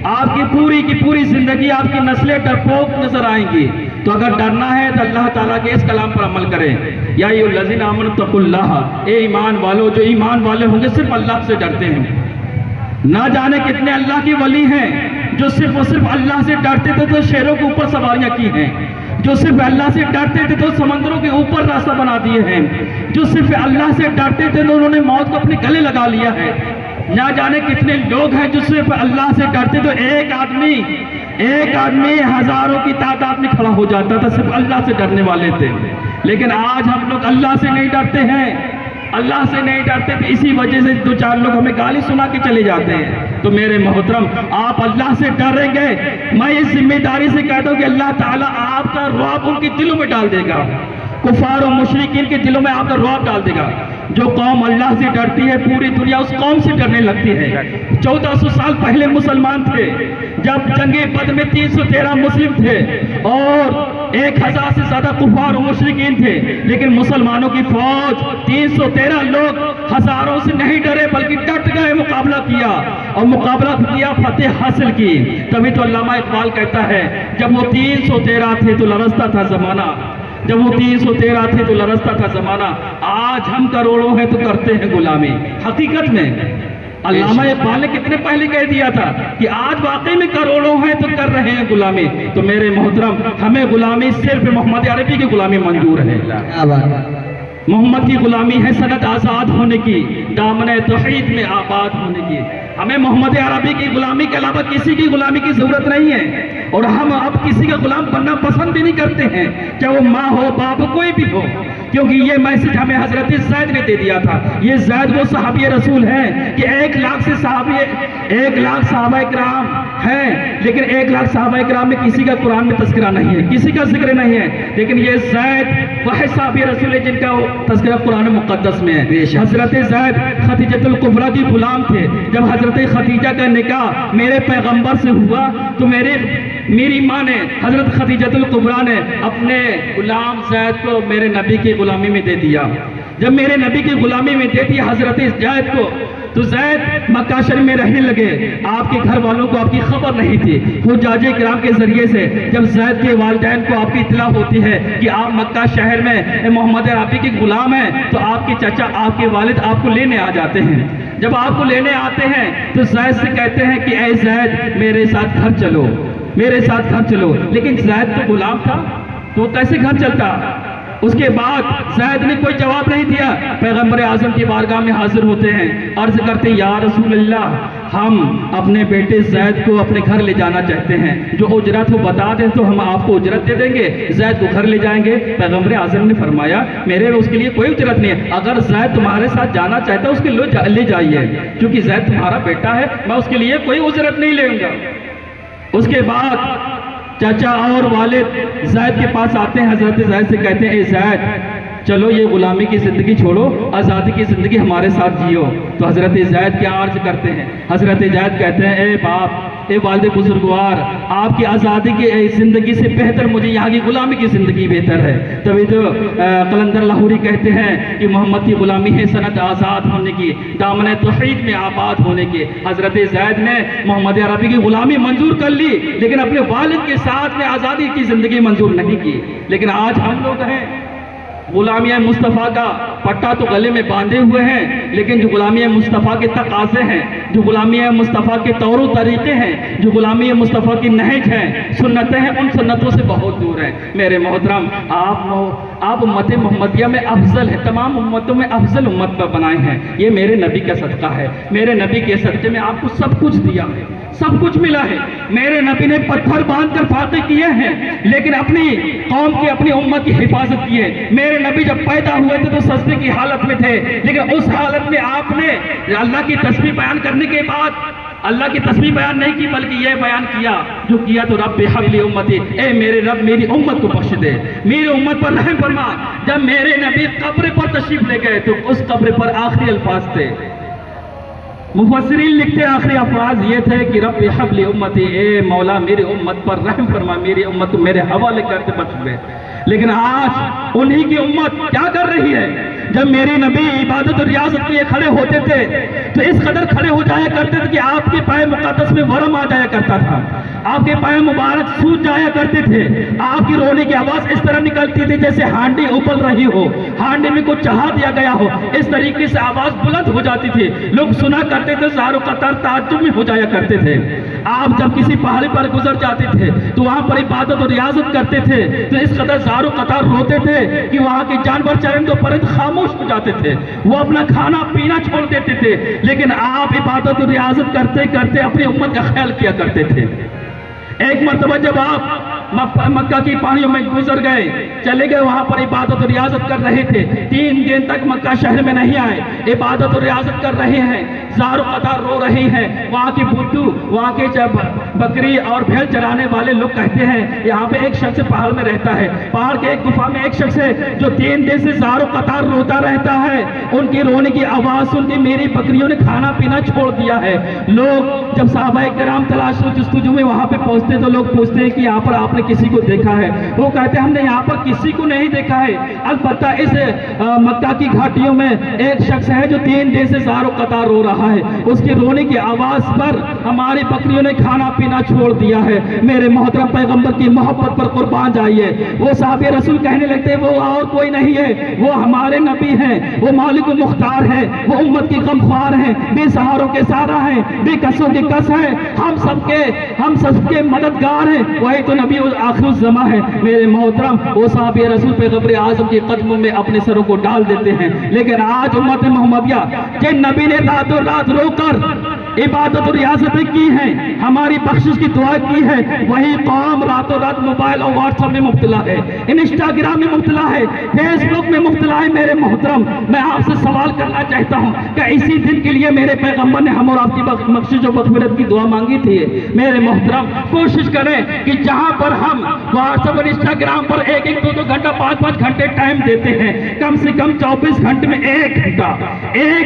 आपकी पूरी की पूरी जिंदगी आपकी नस्लें डरपोक नजर आएंगी। तो अगर डरना है तो अल्लाह ताला के इस कलाम पर अमल करें, या अय्युहल्लज़ीना आमनू तक़ुल्लाह, ए ईमान वालों जो ईमान वाले होंगे सिर्फ अल्लाह से डरते हैं। ना जाने कितने अल्लाह के वली हैं जो सिर्फ और सिर्फ अल्लाह से डरते थे तो शेरों के ऊपर सवारियां की हैं, जो सिर्फ अल्लाह से डरते थे तो समंदरों के ऊपर रास्ता बना दिए हैं, जो सिर्फ अल्लाह से डरते थे तो उन्होंने मौत को अपने गले लगा लिया है। ना जाने कितने लोग हैं जो सिर्फ अल्लाह से डरते तो एक आदमी हजारों की तादाद में खड़ा हो जाता था, सिर्फ अल्लाह से डरने वाले थे। लेकिन आज हम लोग अल्लाह से नहीं डरते हैं, अल्लाह से नहीं डरते थे, इसी वजह से 2-4 लोग हमें गाली सुना के चले जाते हैं। तो मेरे मोहतरम आप अल्लाह से डरेंगे, मैं इस जिम्मेदारी से कहता हूँ कि अल्लाह ताला आपका रौब उनके दिलों में डाल देगा, कुफार और मुशरिकीन के दिलों में आपका रौब डाल देगा। जो कौम अल्लाह से डरती है पूरी दुनिया उस कौम से डरने लगती है। 1400 साल पहले मुसलमान थे, जब जंगे बद में 313 मुस्लिम थे और 1000 से ज्यादा कुफार और मुशरिकीन थे, लेकिन मुसलमानों की फौज 313 लोग हजारों से नहीं डरे बल्कि डट गए, मुकाबला किया और मुकाबला किया, फतेह हासिल की। तभी तो अल्लामा इकबाल कहता है जब वो 313 थे तो लरजता था जमाना, जब वो 313 थे तो लरजता था जमाना, आज हम करोड़ों हैं तो करते हैं गुलामी। हकीकत में अल्लामा इकबाल ने कितने पहले कह दिया था कि आज वाकई में करोड़ों हैं तो कर रहे हैं गुलामी। तो मेरे मोहतरम, हमें गुलामी सिर्फ मोहम्मद अरबी की गुलामी मंजूर है। मोहम्मद की गुलामी है सनद आज़ाद होने की, दामन तौहीद में आबाद होने की। हमें मोहम्मद अरबी की गुलामी के अलावा किसी की गुलामी की जरूरत नहीं है, और हम अब किसी का गुलाम बनना पसंद भी नहीं करते हैं, चाहे वो माँ हो, बाप हो, कोई भी हो, क्योंकि ये मैसेज हमें हजरत ज़ैद ने दे दिया था। ये ज़ैद वो सहाबी रसूल हैं कि 1 लाख से 1 लाख सहाबा इकराम हैं, लेकिन 1 लाख सहाबा इकराम में किसी का कुरान में तस्करा नहीं है, किसी का जिक्र नहीं है। लेकिन ये ज़ैद वह सहाबी रसूल है जिनका तस्करा कुरान मुक़द्दस में है। हजरत ज़ैद खदीजतुल कुबरा की गुलाम थे। जब हजरत खदीजा का निकाह मेरे पैगंबर से हुआ तो मेरी माँ ने, हजरत खदीजतुल कुबरा ने अपने गुलाम ज़ैद को मेरे नबी की गुलामी में दे दिया। जब मेरे नबी की गुलामी में दे दिया हजरत ज़ैद को, तो ज़ैद मक्का शरीफ में रहने लगे। आपके घर वालों को आपकी खबर नहीं थी। हुज्जाजे किराम के जरिए से जब ज़ैद के वालिदैन को आपकी इत्तला होती है कि आप मक्का शहर में मोहम्मद अरबी के गुलाम हैं, तो आपके चाचा, आपके वालिद आपको लेने आ जाते हैं। जब आपको लेने आते हैं तो ज़ैद से कहते हैं कि ऐ ज़ैद मेरे साथ घर चलो, मेरे साथ घर चलो। लेकिन ज़ैद तो गुलाम था, तो कैसे घर चलता? उसके बाद ज़ैद ने कोई जवाब नहीं दिया। पैगंबर आज़म की बारगाह में हाजिर होते हैं, अर्ज करते हैं, या रसूल अल्लाह, हम अपने बेटे ज़ैद को अपने घर ले जाना चाहते हैं, जो उजरत हो बता दें तो हम आपको उजरत दे देंगे, ज़ैद को घर ले जाएंगे। पैगंबर आज़म ने फरमाया, मेरे उसके लिए कोई उजरत नहीं है, अगर ज़ैद तुम्हारे साथ जाना चाहता है उसके ले जाइए, क्योंकि ज़ैद तुम्हारा बेटा है, मैं उसके लिए कोई उजरत नहीं लूँगा। उसके बाद चाचा और वालिद ज़ैद के पास आते हैं, हजरत ज़ैद से कहते हैं, ए ज़ैद चलो ये गुलामी की ज़िंदगी छोड़ो, आज़ादी की ज़िंदगी हमारे साथ जियो। तो हजरत ज़ैद क्या अर्ज करते हैं? हजरत ज़ैद कहते हैं, ए बाप, ए वालिद बुजुर्गवार, आपकी आज़ादी की ज़िंदगी से बेहतर मुझे यहाँ की गुलामी की ज़िंदगी बेहतर है। तभी तो कलंदर लाहौरी कहते हैं कि मोहम्मद की गुलामी है सनद आज़ाद होने की, दामन तौहीद में आबाद होने की। हजरत ज़ैद ने मोहम्मद अरबी की गुलामी मंजूर कर ली, लेकिन अपने वालिद के साथ में आज़ादी की ज़िंदगी मंजूर नहीं की। लेकिन आज हम लोग हैं गुलामिया मुस्तफ़ा का पट्टा तो गले में बांधे हुए हैं, लेकिन जो गुलामिया मुस्तफ़ा के तकाज़े हैं, जो गुलामिया मुस्तफ़ा के तौर तरीक़े हैं, जो गुलामिया मुस्तफ़ा की नहज हैं, सुन्नतें हैं, उन सुन्नतों से बहुत दूर हैं। मेरे मोहतरम, आप उम्मत मोहम्मदिया में अफजल है, तमाम उम्मतों में अफजल उम्मत पर बनाए हैं। ये मेरे नबी का सदका है, मेरे नबी के सदक़े में आपको सब कुछ दिया है, सब कुछ मिला है। मेरे नबी ने पत्थर बांधकर फाके किए हैं, लेकिन अपनी कौम की, अपनी उम्मत की हिफाजत की है। मेरे नबी जब पैदा हुए थे तो सजदे की हालत में थे, लेकिन उस हालत में आपने अल्लाह की तस्बीह बयान करने के बाद अल्लाह की तस्बीह बयान नहीं की, बल्कि यह बयान किया जो किया, तो रब हबली उम्मती, ए मेरे रब मेरी उम्मत को बख्श दे, मेरी उम्मत पर रहम फरमा। जब मेरे नबी कब्र पर तशरीफ ले गए तो उस कब्र पर आखिरी अल्फाज थे, मुफस्सिरीन लिखते आखिरी अल्फाज ये थे कि रब हबली उम्मती, ए मौला मेरी उम्मत पर रहम फरमा, मेरी उम्मत को मेरे हवाले करते बख्श दे। लेकिन आज उन्हीं की उम्मत क्या कर रही है? जब मेरे नबी इबादत और रियाजत के लिए खड़े होते थे तो इस कदर खड़े हो जाया करते थे कि आपके पाए मुक़द्दस में वरम आ जाया करता था, आपके पाए मुबारक सूज जाया करते थे, आपकी रोने की आवाज़ इस तरह निकलती थी जैसे हांडी उबल रही हो, हांडी में कुछ चढ़ा दिया गया हो, इस तरीके से आवाज़ बुलंद हो जाती थी। लोग सुना करते थे, ज़ारो कतर ताज्जुब में हो जाया करते थे। आप जब किसी पहाड़ी पर गुजर जाते थे तो वहाँ पर इबादत और रियाजत करते थे तो इस कदर ज़ारो कतार रोते थे कि वहाँ के जानवर, चरिंद और परिंद खामोश हो जाते थे, वो अपना खाना पीना छोड़ देते थे। लेकिन आप इबादत और रियाजत करते करते अपनी उम्मत का ख्याल किया करते थे। एक मरतबा जब आप मक्का की पहाड़ियों में गुजर गए, चले गए, वहां पर इबादत और रियाजत कर रहे थे, 3 दिन तक मक्का शहर में नहीं आए, इबादत और रियाजत कर रहे हैं, ज़ारो कतार रो रही हैं। वहाँ की बुद्धू, वहाँ के जब बकरी और भेड़ चराने वाले लोग कहते हैं यहाँ पे एक शख्स पहाड़ में रहता है, पहाड़ के एक गुफा में एक शख्स है जो 3 दिन से ज़ारो कतार रोता रहता है। उनकी रोने की आवाज़ सुन के मेरी बकरियों ने खाना पीना छोड़ दिया है। लोग जब सहाबाए किराम तलाश जस्तुजू में वहाँ पे पहुँचते तो लोग पूछते हैं कि यहाँ पर आपने आपने किसी को देखा है? वो कहते हमने यहाँ पर किसी को नहीं देखा है, अलबत्ता इस मक्का की घाटियों में एक शख्स है जो 3 दिन से ज़ारो कतार रो रहा है। उसके रोने की आवाज़ पर हमारी बकरियों ने खाना पीना छोड़ दिया है। मेरे मोहतरम पैगंबर की मोहब्बत पर कुर्बान जाइए। वो साहबे रसूल कहने लगते हैं वो और कोई नहीं है, वो हमारे नबी हैं, वो मालिक मुख्तार है, वो उम्मत की गमख्वार हैं, बेसहारों के सहारा हैं, बेकसों के कस हैं, हम सबके मददगार हैं। वही तो नबी आखिरुज़्ज़मा है। मेरे मोहतरम वो साहबे रसूल पैगंबर आज़म के कदमों में अपने सरों को डाल देते हैं। लेकिन आज उम्मत मोहम्मदिया जिन नबी ने रातों रात रोकर इबादत और रियासतें की हैं, हमारी बख्शिश की दुआ की है, वही कौम रातों रात मोबाइल और व्हाट्सएप में मुब्तला है, इंस्टाग्राम में मुब्तला है, फेसबुक में मुब्तला है। मेरे मोहतरम मैं आपसे सवाल करना चाहता हूँ कि इसी दिन के लिए मेरे पैगंबर ने हम और आपकी बख्शिश और मग़फ़िरत की दुआ मांगी थी। मेरे मोहतरम कोशिश करें कि जहाँ पर हम व्हाट्सएप और इंस्टाग्राम पर 1-1, 2-2 घंटा 5-5 घंटे टाइम देते हैं, कम से कम 24 घंटे में 1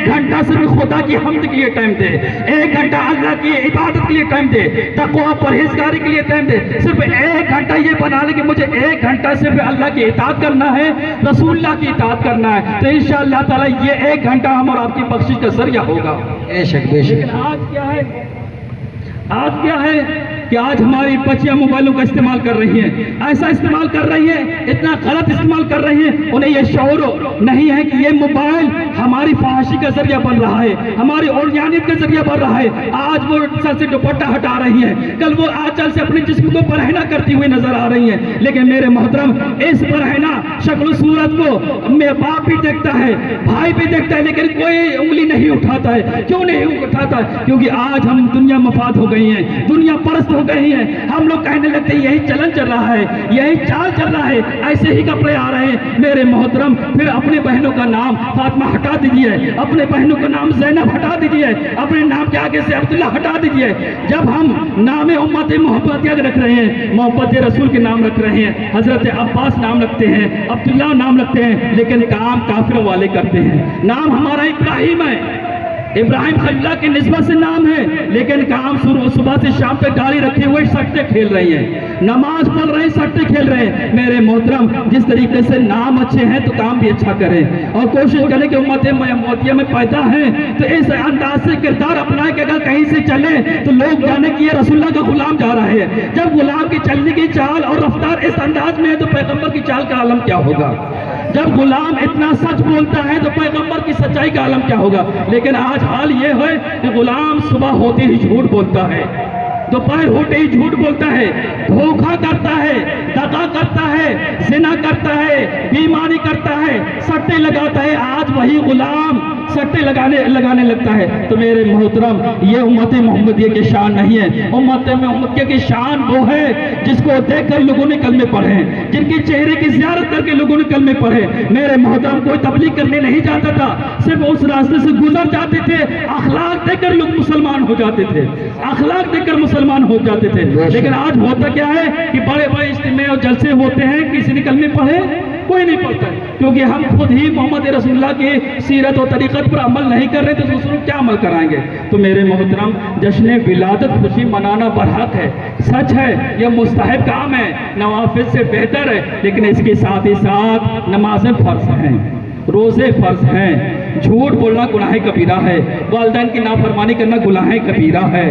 घंटा सिर्फ खुदा की हम्द के लिए टाइम दे, 1 घंटा अल्लाह की इबादत के लिए टाइम दे, तक़वा परहेज़गारी के लिए टाइम दे। सिर्फ 1 घंटा ये बना ले कि मुझे 1 घंटा सिर्फ अल्लाह की इताअत करना है, रसूलुल्लाह की इताअत करना है, तो इंशाअल्लाह ताला ये 1 घंटा हम और आपकी बख्शिश का जरिया होगा। बेशक लेकिन आज क्या है कि आज हमारी बच्चियां मोबाइलों का इस्तेमाल कर रही हैं, ऐसा इस्तेमाल कर रही है, इतना गलत इस्तेमाल कर रही है, उन्हें यह शऊर नहीं है कि ये मोबाइल हमारी फहाशी का जरिया बन रहा है, हमारी औरयानियत का जरिया बन रहा है। आज वो सर से दुपट्टा हटा रही है, कल वो आंचल से अपने जिस्म को परहना करती हुई नजर आ रही है। लेकिन मेरे मोहतरम इस परहना शक्ल सूरत को मेरा बाप भी देखता है, भाई भी देखता है, लेकिन कोई उंगली नहीं उठाता है। क्यों नहीं उठाता? क्योंकि आज हम दुनिया मफाद हो गई हैं, दुनिया परस्त हो गई है। हम लोग कहने लगते हैं यही चलन चल रहा है, यही चाल चल रहा है, ऐसे ही कपड़े आ रहे हैं। मेरे मोहतरम फिर अपने बहनों का नाम फातिमा हटा दीजिए, अपने बहनों का नाम ज़ैनब हटा दीजिए, अपने नाम के आगे से अब्दुल्ला हटा दीजिए। जब हम नाम उम्मत मोहब्बतिया रख रहे हैं, मोहब्बत रसूल के नाम रख रहे हैं, हजरत अब्बास नाम रखते हैं, अब्दुल्ला नाम रखते हैं, लेकिन काम काफिरों वाले करते हैं। नाम हमारा इब्राहिम है, इब्राहिम खलीलुल्लाह के निस्बत से नाम है, लेकिन काम सुबह से शाम तक गाड़ी रखे हुए सट्टे खेल रही हैं, नमाज पढ़ रहे हैं, सट्टे खेल रहे हैं। मेरे मोहतरम जिस तरीके से नाम अच्छे हैं तो काम भी अच्छा करें और कोशिश करें कि उम्मत मोहम्मदिया में पैदा है तो इस अंदाज से किरदार अपनाए कि अगर कहीं से चले तो लोग जाने कि ये रसूलुल्लाह का गुलाम जा रहा है। जब गुलाम की चलने की चाल और रफ्तार इस अंदाज में है तो पैगंबर की चाल का आलम क्या होगा? जब गुलाम इतना सच बोलता है तो पैगंबर की सच्चाई का आलम क्या होगा? लेकिन आज हाल ये है कि गुलाम सुबह होते ही झूठ बोलता है, दोपहर होते ही झूठ बोलता है, धोखा करता है, दगा करता है, जिना करता है, बेईमानी करता है, सट्टे लगाता है। आज वही गुलाम सट्टे लगाने लगता है। तो मेरे मोहतरम ये उम्मत मोहम्मदिया की शान नहीं है। उम्मत मोहम्मदिया की शान वो है जिसको देखकर लोगों ने कलमे पढ़े, जिनके चेहरे की ज़ियारत करके लोगों ने कलमे पढ़े। मेरे मोहतरम कोई तबलीग करने नहीं जाता था, सिर्फ उस रास्ते से गुजर जाते थे, अखलाक देखकर लोग मुसलमान हो जाते थे, अखलाक देखकर मुसलमान हो जाते थे। लेकिन आज होता क्या है कि बड़े बड़े इज्तिमा और जलसे होते हैं, किसी ने कलमे पढ़े? कोई नहीं पढ़ता, क्योंकि हम खुद ही मोहम्मद रसूलुल्लाह की सीरत और तरीक़त पर अमल नहीं कर रहे तो दूसरों क्या अमल कराएंगे? तो मेरे मोहतरम जश्न विलादत खुशी मनाना बरहक है, सच है, यह मुस्तहब काम है, नवाफिल से बेहतर है, लेकिन इसके साथ ही साथ नमाज़ें फ़र्ज़ हैं, रोज़े फ़र्ज़ हैं, झूठ बोलना गुनाह कबीरा है, वालिदैन की नाफरमानी करना गुनाह कबीरा है,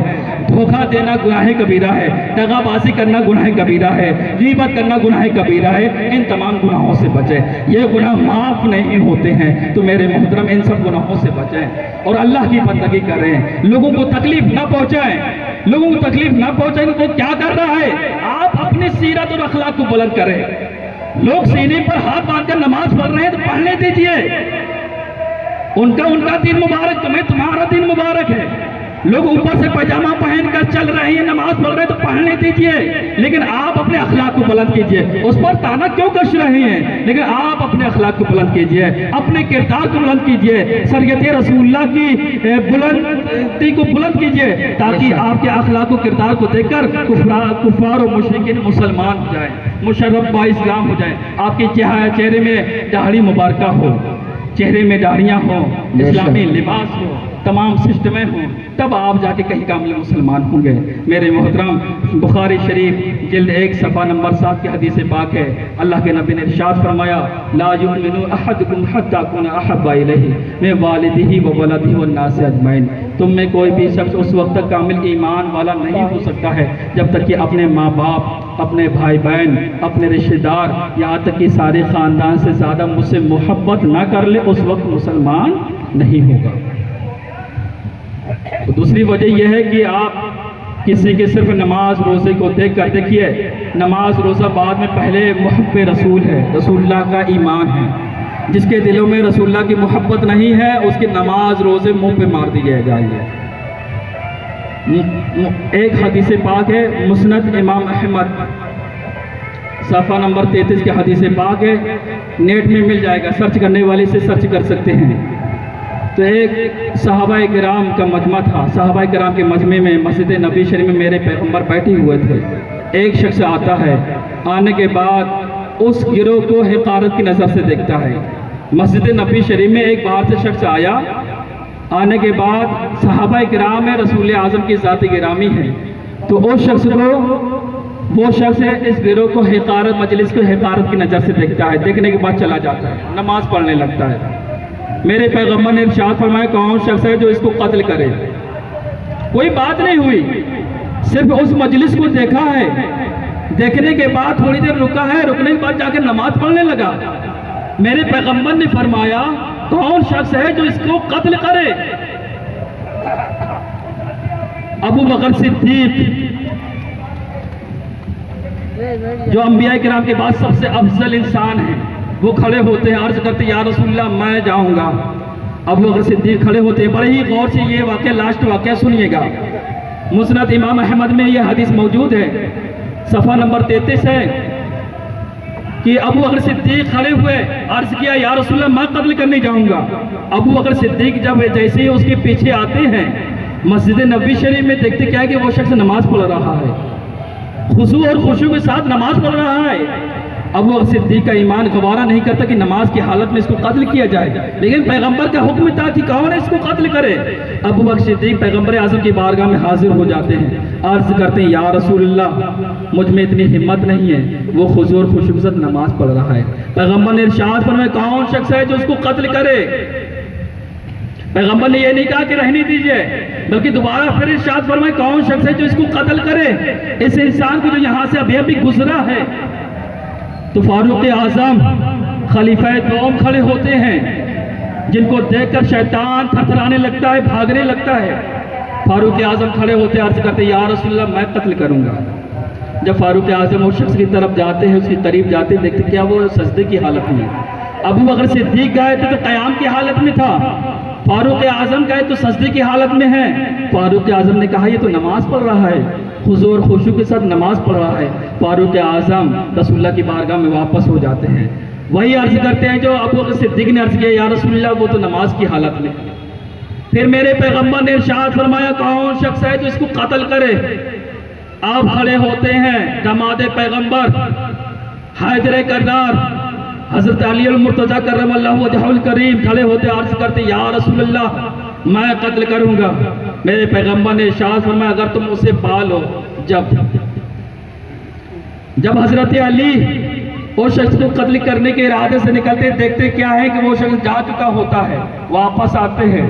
धोखा देना गुनाह कबीरा है, दगाबाजी करना गुनाह कबीरा है, गीबत करना गुनाह कबीरा है। इन तमाम गुनाहों से बचें, ये गुनाह माफ़ नहीं होते हैं। तो मेरे मोहतरम इन सब गुनाहों से बचें और अल्लाह की बंदगी करें, लोगों को तकलीफ ना पहुँचाएं, लोगों को तकलीफ ना पहुँचाएंगे वो क्या कर रहा है? आप अपनी सीरत और अखलाक को बुलंद करें। लोग सीने पर हाथ बांधकर नमाज पढ़ रहे हैं तो पढ़ने दीजिए, उनका दिन मुबारक, तुम्हें तुम्हारा दिन मुबारक है। लोग ऊपर से पैजामा पहनकर चल रहे हैं, नमाज पढ़ रहे हैं तो पढ़ने दीजिए, लेकिन आप अपने अखलाक को बुलंद कीजिए। उस पर ताना क्यों कस रहे हैं? लेकिन आप अपने अखलाक को बुलंद कीजिए, अपने किरदार को बुलंद कीजिए, शरीयत रसूलुल्लाह की बुलंदी को बुलंद कीजिए, ताकि आपके अखलाक और किरदार को देखकर कुफार और मुशरिकीन मुसलमान हो जाए, मुशर्रफ बा इस्लाम हो जाए। आपके चेहरे में दाढ़ी मुबारक हो, चेहरे में दाढ़ियाँ हो, इस्लामी लिबास हो, तमाम सिस्टमें हों, तब आप जाके कहीं कामिल मुसलमान होंगे। मेरे मोहतरम, बुखारी शरीफ जिल्द 1 सफ़ा नंबर 7 की हदीस पाक है, अल्लाह के नबी ने इरशाद फरमाया, ला युमिनु अहदुकुम हत्ता कुना अहब्बा इलैहि मिन वालिदिही व वलदिही वन नास अजमईन। तुम में कोई भी शख्स उस वक्त तक कामिल ईमान वाला नहीं हो सकता है जब तक कि अपने माँ बाप, अपने भाई बहन, अपने रिश्तेदार, यहाँ तक कि सारे ख़ानदान से ज़्यादा मुझसे मोहब्बत ना कर ले, उस वक्त मुसलमान नहीं होगा। तो दूसरी वजह यह है कि आप किसी के सिर्फ नमाज रोज़े को देख कर देखिए, नमाज रोज़ा बाद में पहले मुहब्बे रसूल है, रसूलुल्लाह का ईमान है। जिसके दिलों में रसूलुल्लाह की मोहब्बत नहीं है, उसकी नमाज रोज़े मुंह पे मार दी जाएगी। एक हदीस पाक है, मुस्नद इमाम अहमद सफ़ा नंबर 33 की हदीस पाक है, नेट में मिल जाएगा, सर्च करने वाले से सर्च कर सकते हैं। तो एक सहाबाए किराम का मजमा था, सहाबाए किराम के मजमे में मस्जिद नबी शरीफ में मेरे पैगंबर बैठे हुए थे। एक शख्स आता है, आने के बाद उस गिरोह को हिकारत की नज़र से देखता है। मस्जिद नबी शरीफ में एक बाहर से शख्स आया, आने के बाद सहाबाए किराम में रसूल आज़म की ज़ात गिरामी है, तो उस शख्स को, वो शख्स है इस गिरोह को हिकारत, मजलिस को हिकारत की नज़र से देखता है। देखने के बाद चला जाता है, नमाज पढ़ने लगता है। मेरे पैगंबर ने इरशाद फरमाया, कौन शख्स है जो इसको कत्ल करे? कोई बात नहीं हुई, सिर्फ उस मजलिस को देखा है, देखने के बाद थोड़ी देर रुका है, रुकने के बाद जाकर नमाज पढ़ने लगा। मेरे पैगंबर ने फरमाया, कौन शख्स है जो इसको कत्ल करे? अबू बकर सिद्दीक, जो अंबिया किराम के बाद सबसे अफजल इंसान है, वो खड़े होते हैं, अर्ज करते या रसूलल्लाह मैं जाऊंगा। अबू बकर सिद्दीक खड़े होते हैं। बड़े ही गौर से ये वाक़या, लास्ट वाक़या सुनिएगा। मुस्नद इमाम अहमद में ये हदीस मौजूद है, सफ़ा नंबर 33 है कि अबू बकर सिद्दीक खड़े हुए, अर्ज किया या रसूलल्लाह मैं कत्ल करने जाऊंगा। अबू बकर सिद्दीक जब जैसे ही उसके पीछे आते हैं, मस्जिद नबी शरीफ में देखते क्या है कि वो शख्स नमाज पढ़ रहा है, खुशू और खुशू के साथ नमाज पढ़ रहा है। अबू बकर सिद्दीक का ईमान गवारा नहीं करता कि नमाज की हालत में इसको कत्ल किया जाए, लेकिन पैगंबर का हुक्म था कि कौन इसको कत्ल करे। अबू बकर सिद्दीक पैगंबर आज़म की बारगाह में हाजिर हो जाते हैं, अर्ज करते हैं या रसूलल्लाह मुझ में इतनी हिम्मत नहीं है। वो खुशू और खुशू के साथ नमाज पढ़ रहा है। पैगंबर ने इरशाद फरमाया, कौन शख्स है जो इसको कत्ल करे? पैगंबर ने यह नहीं कहा कि रहने दीजिए, बल्कि दोबारा फिर इरशाद फरमाया, कौन शख्स है जो इसको कत्ल करे, इस इंसान को जो यहाँ से अभी अभी गुजरा है। तो फारूक आज़म खलीफा दोम खड़े होते हैं, जिनको देखकर शैतान थरथराने लगता है, भागने लगता है। फारूक आज़म खड़े होते, अर्ज करते या रसूलल्लाह मैं कत्ल करूंगा। जब फारूक आज़म उस शख्स की तरफ जाते हैं, उसके करीब जाते, देखते क्या वो सजदे की हालत में। अबू बकर सिद्दीक गए थे तो क़याम की हालत में था, फारूक आज़म गए तो सजदे की हालत में है। फारूक आज़म ने कहा ये तो नमाज पढ़ रहा है, खुशू और खुशू के साथ नमाज पढ़ रहा है। फारूक आज़म रसूलुल्लाह की बारगाह में वापस हो जाते हैं, वही अर्ज करते हैं जो अबू बकर सिद्दीक ने अर्ज किया, या रसूलुल्लाह वो तो नमाज की हालत में। फिर मेरे पैगंबर ने इरशाद फरमाया, कौन शख्स है जो इसको कत्ल करे? आप खड़े होते हैं, दामाद पैगंबर हैदर करदार हज़रत अली मुर्तज़ा कर्रमल्लाहु वजहुल करीम खड़े होते, अर्ज करते या रसूलल्लाह मैं कत्ल करूंगा। मेरे पैगंबर ने इरशाद फरमाया, अगर तुम उसे पालो, जब हज़रत अली उस शख्स को कत्ल करने के इरादे से निकलते, देखते क्या है कि वो शख्स जा चुका होता है, वापस आते हैं,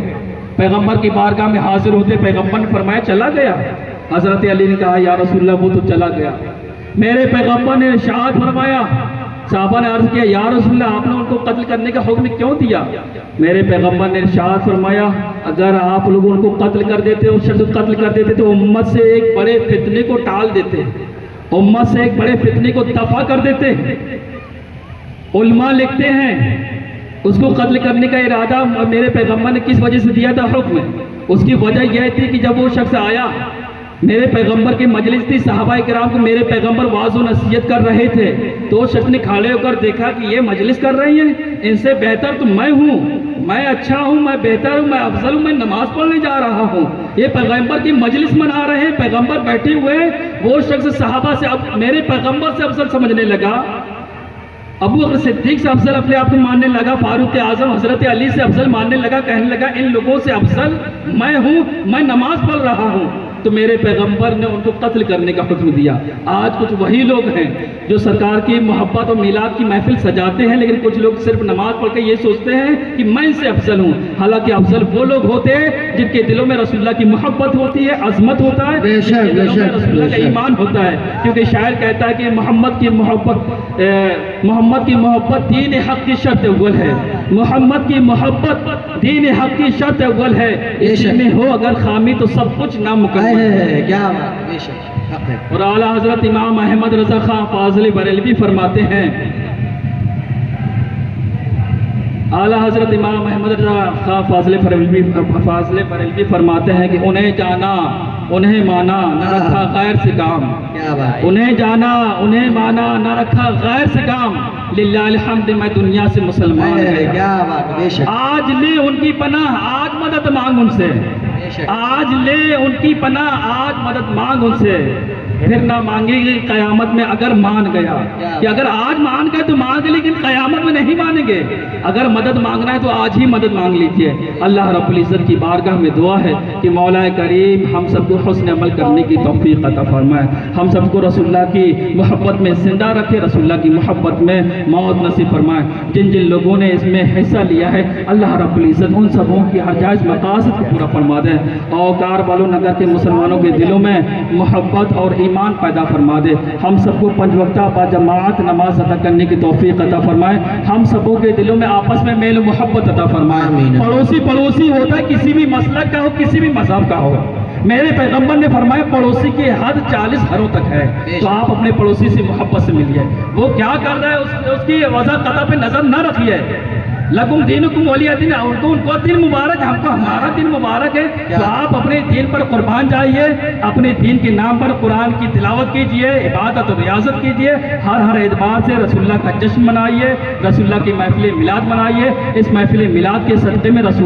पैगंबर की बारगाह में हाजिर होते। पैगंबर ने फरमाया चला गया। हज़रत अली ने कहा या रसूलल्लाह वो तो चला गया। मेरे पैगंबर ने इरशाद फरमाया, साहबा ने अर्ज किया या रसूलल्लाह आपने उनको कत्ल करने का हुक्म क्यों दिया? मेरे पैगंबर ने इरशाद फरमाया, अगर आप लोग उनको कत्ल कर देते, उस शख्स को कत्ल कर देते, तो उम्मत से एक बड़े फितने को टाल देते, उम्मत से एक बड़े फितने को दफा कर देते। उलमा लिखते हैं उसको कत्ल करने का इरादा मेरे पैगंबर ने किस वजह से दिया था हुक्म? उसकी वजह यह थी कि जब वो शख्स आया, मेरे पैगंबर की मजलिस थी, सहाबाए किराम को मेरे पैगंबर वाज़ व नसीहत कर रहे थे, तो उस शख्स ने खड़े होकर देखा कि ये मजलिस कर रही हैं, इनसे बेहतर तो मैं हूँ, मैं अच्छा हूँ, मैं बेहतर हूँ, मैं अफजल हूँ, मैं नमाज पढ़ने जा रहा हूँ, ये पैगंबर की मजलिस मना रहे हैं, पैगंबर बैठे हुए। वो शख्स सहाबा से अब मेरे पैगंबर से अफजल समझने लगा। अबू बकर सिद्दीक से अफजल अपने आप को मानने लगा, फारूक आजम हजरत अली से अफजल मानने लगा, कहने लगा इन लोगों से अफजल मैं हूँ, मैं नमाज पढ़ रहा हूँ। तो मेरे पैगंबर ने उनको कत्ल करने का हुक्म दिया। आज कुछ वही लोग हैं जो सरकार की मोहब्बत और मिलाद की महफिल सजाते हैं, लेकिन कुछ लोग सिर्फ नमाज पढ़ के ये सोचते हैं कि मैं इनसे अफजल हूँ। हालांकि अफजल वो लोग होते हैं जिनके दिलों में रसूलुल्लाह की मोहब्बत होती है, अजमत होता है, जिनके दिलों में रसूलुल्लाह का ईमान होता है। क्योंकि शायर कहता है कि मोहम्मद की मोहब्बत दीन हक की शर्त अव्वल है, मोहम्मद की मोहब्बत दीन हक की शर्त अव्वल है, इसमें हो अगर खामी तो सब कुछ नामुकम्मल है। क्या बात। और आला हजरत इमाम अहमद रजा खां फाजली बरेलवी फरमाते हैं, आला हजरत इमाम अहमद रजा खां फाजले बरेलवी फरमाते हैं कि उन्हें जाना उन्हें माना न रखा गैर से काम। क्या बात। उन्हें जाना उन्हें माना न रखा गैर से काम, लिल्लाहिल हम्द मैं दुनिया से मुसलमान है। क्या बात। बेशक। आज ले उनकी पनाह, आज मदद मांग उनसे, आज ले उनकी पनाह, आज मदद मांग उनसे, फिर ना मांगेगी कयामत में अगर मान गया। कि अगर आज मान गए तो मांग, लेकिन कयामत में नहीं मानेंगे। अगर मदद मांगना है तो आज ही मदद मांग लीजिए। अल्लाह रब्बुल इज्जत की बारगाह में दुआ है कि मौला करीम हम सबको हुस्न अमल करने की तौफीक अता फरमाए, हम सबको रसूलुल्लाह की मोहब्बत में जिंदा रखे, रसूलुल्लाह की मोहब्बत में मौत नसीब फरमाए। जिन जिन लोगों ने इसमें हिस्सा लिया है अल्लाह रब्बुल इज्जत उन सबों की हर जायज़ मकासद को पूरा फरमा दे और कारबालो नगर के मुसलमानों के दिलों में मोहब्बत और ईमान पैदा फरमा दे। हम सबको 5 वक्ता बाजमात नमाज अदा करने की तौफीक अता फरमाए। हम सबों के दिलों में आपस में मेल मोहब्बत अता फरमाए। पड़ोसी होता है, किसी भी मसलक का हो, किसी भी मजहब का हो। मेरे पैगंबर ने फरमाया पड़ोसी की हद 40 घरों तक है। तो आप अपने पड़ोसी से मोहब्बत से मिलिए। वो क्या कर रहा है उसकी वजह कता पे नजर न रखिए। लकुम दीनुकुम वलिया दिन, उनको दिन मुबारक, हमको हमारा दिन मुबारक है। तो आप अपने दीन पर कुर्बान जाइए, अपने दीन के नाम पर कुरान की तिलावत कीजिए, इबादत और रियाजत कीजिए। हर एतबार से रसूलुल्लाह का जश्न मनाइए, रसूलुल्लाह की महफिल मिलाद मनाइए। इस महफिल मिलाद के सदक़े में रसूल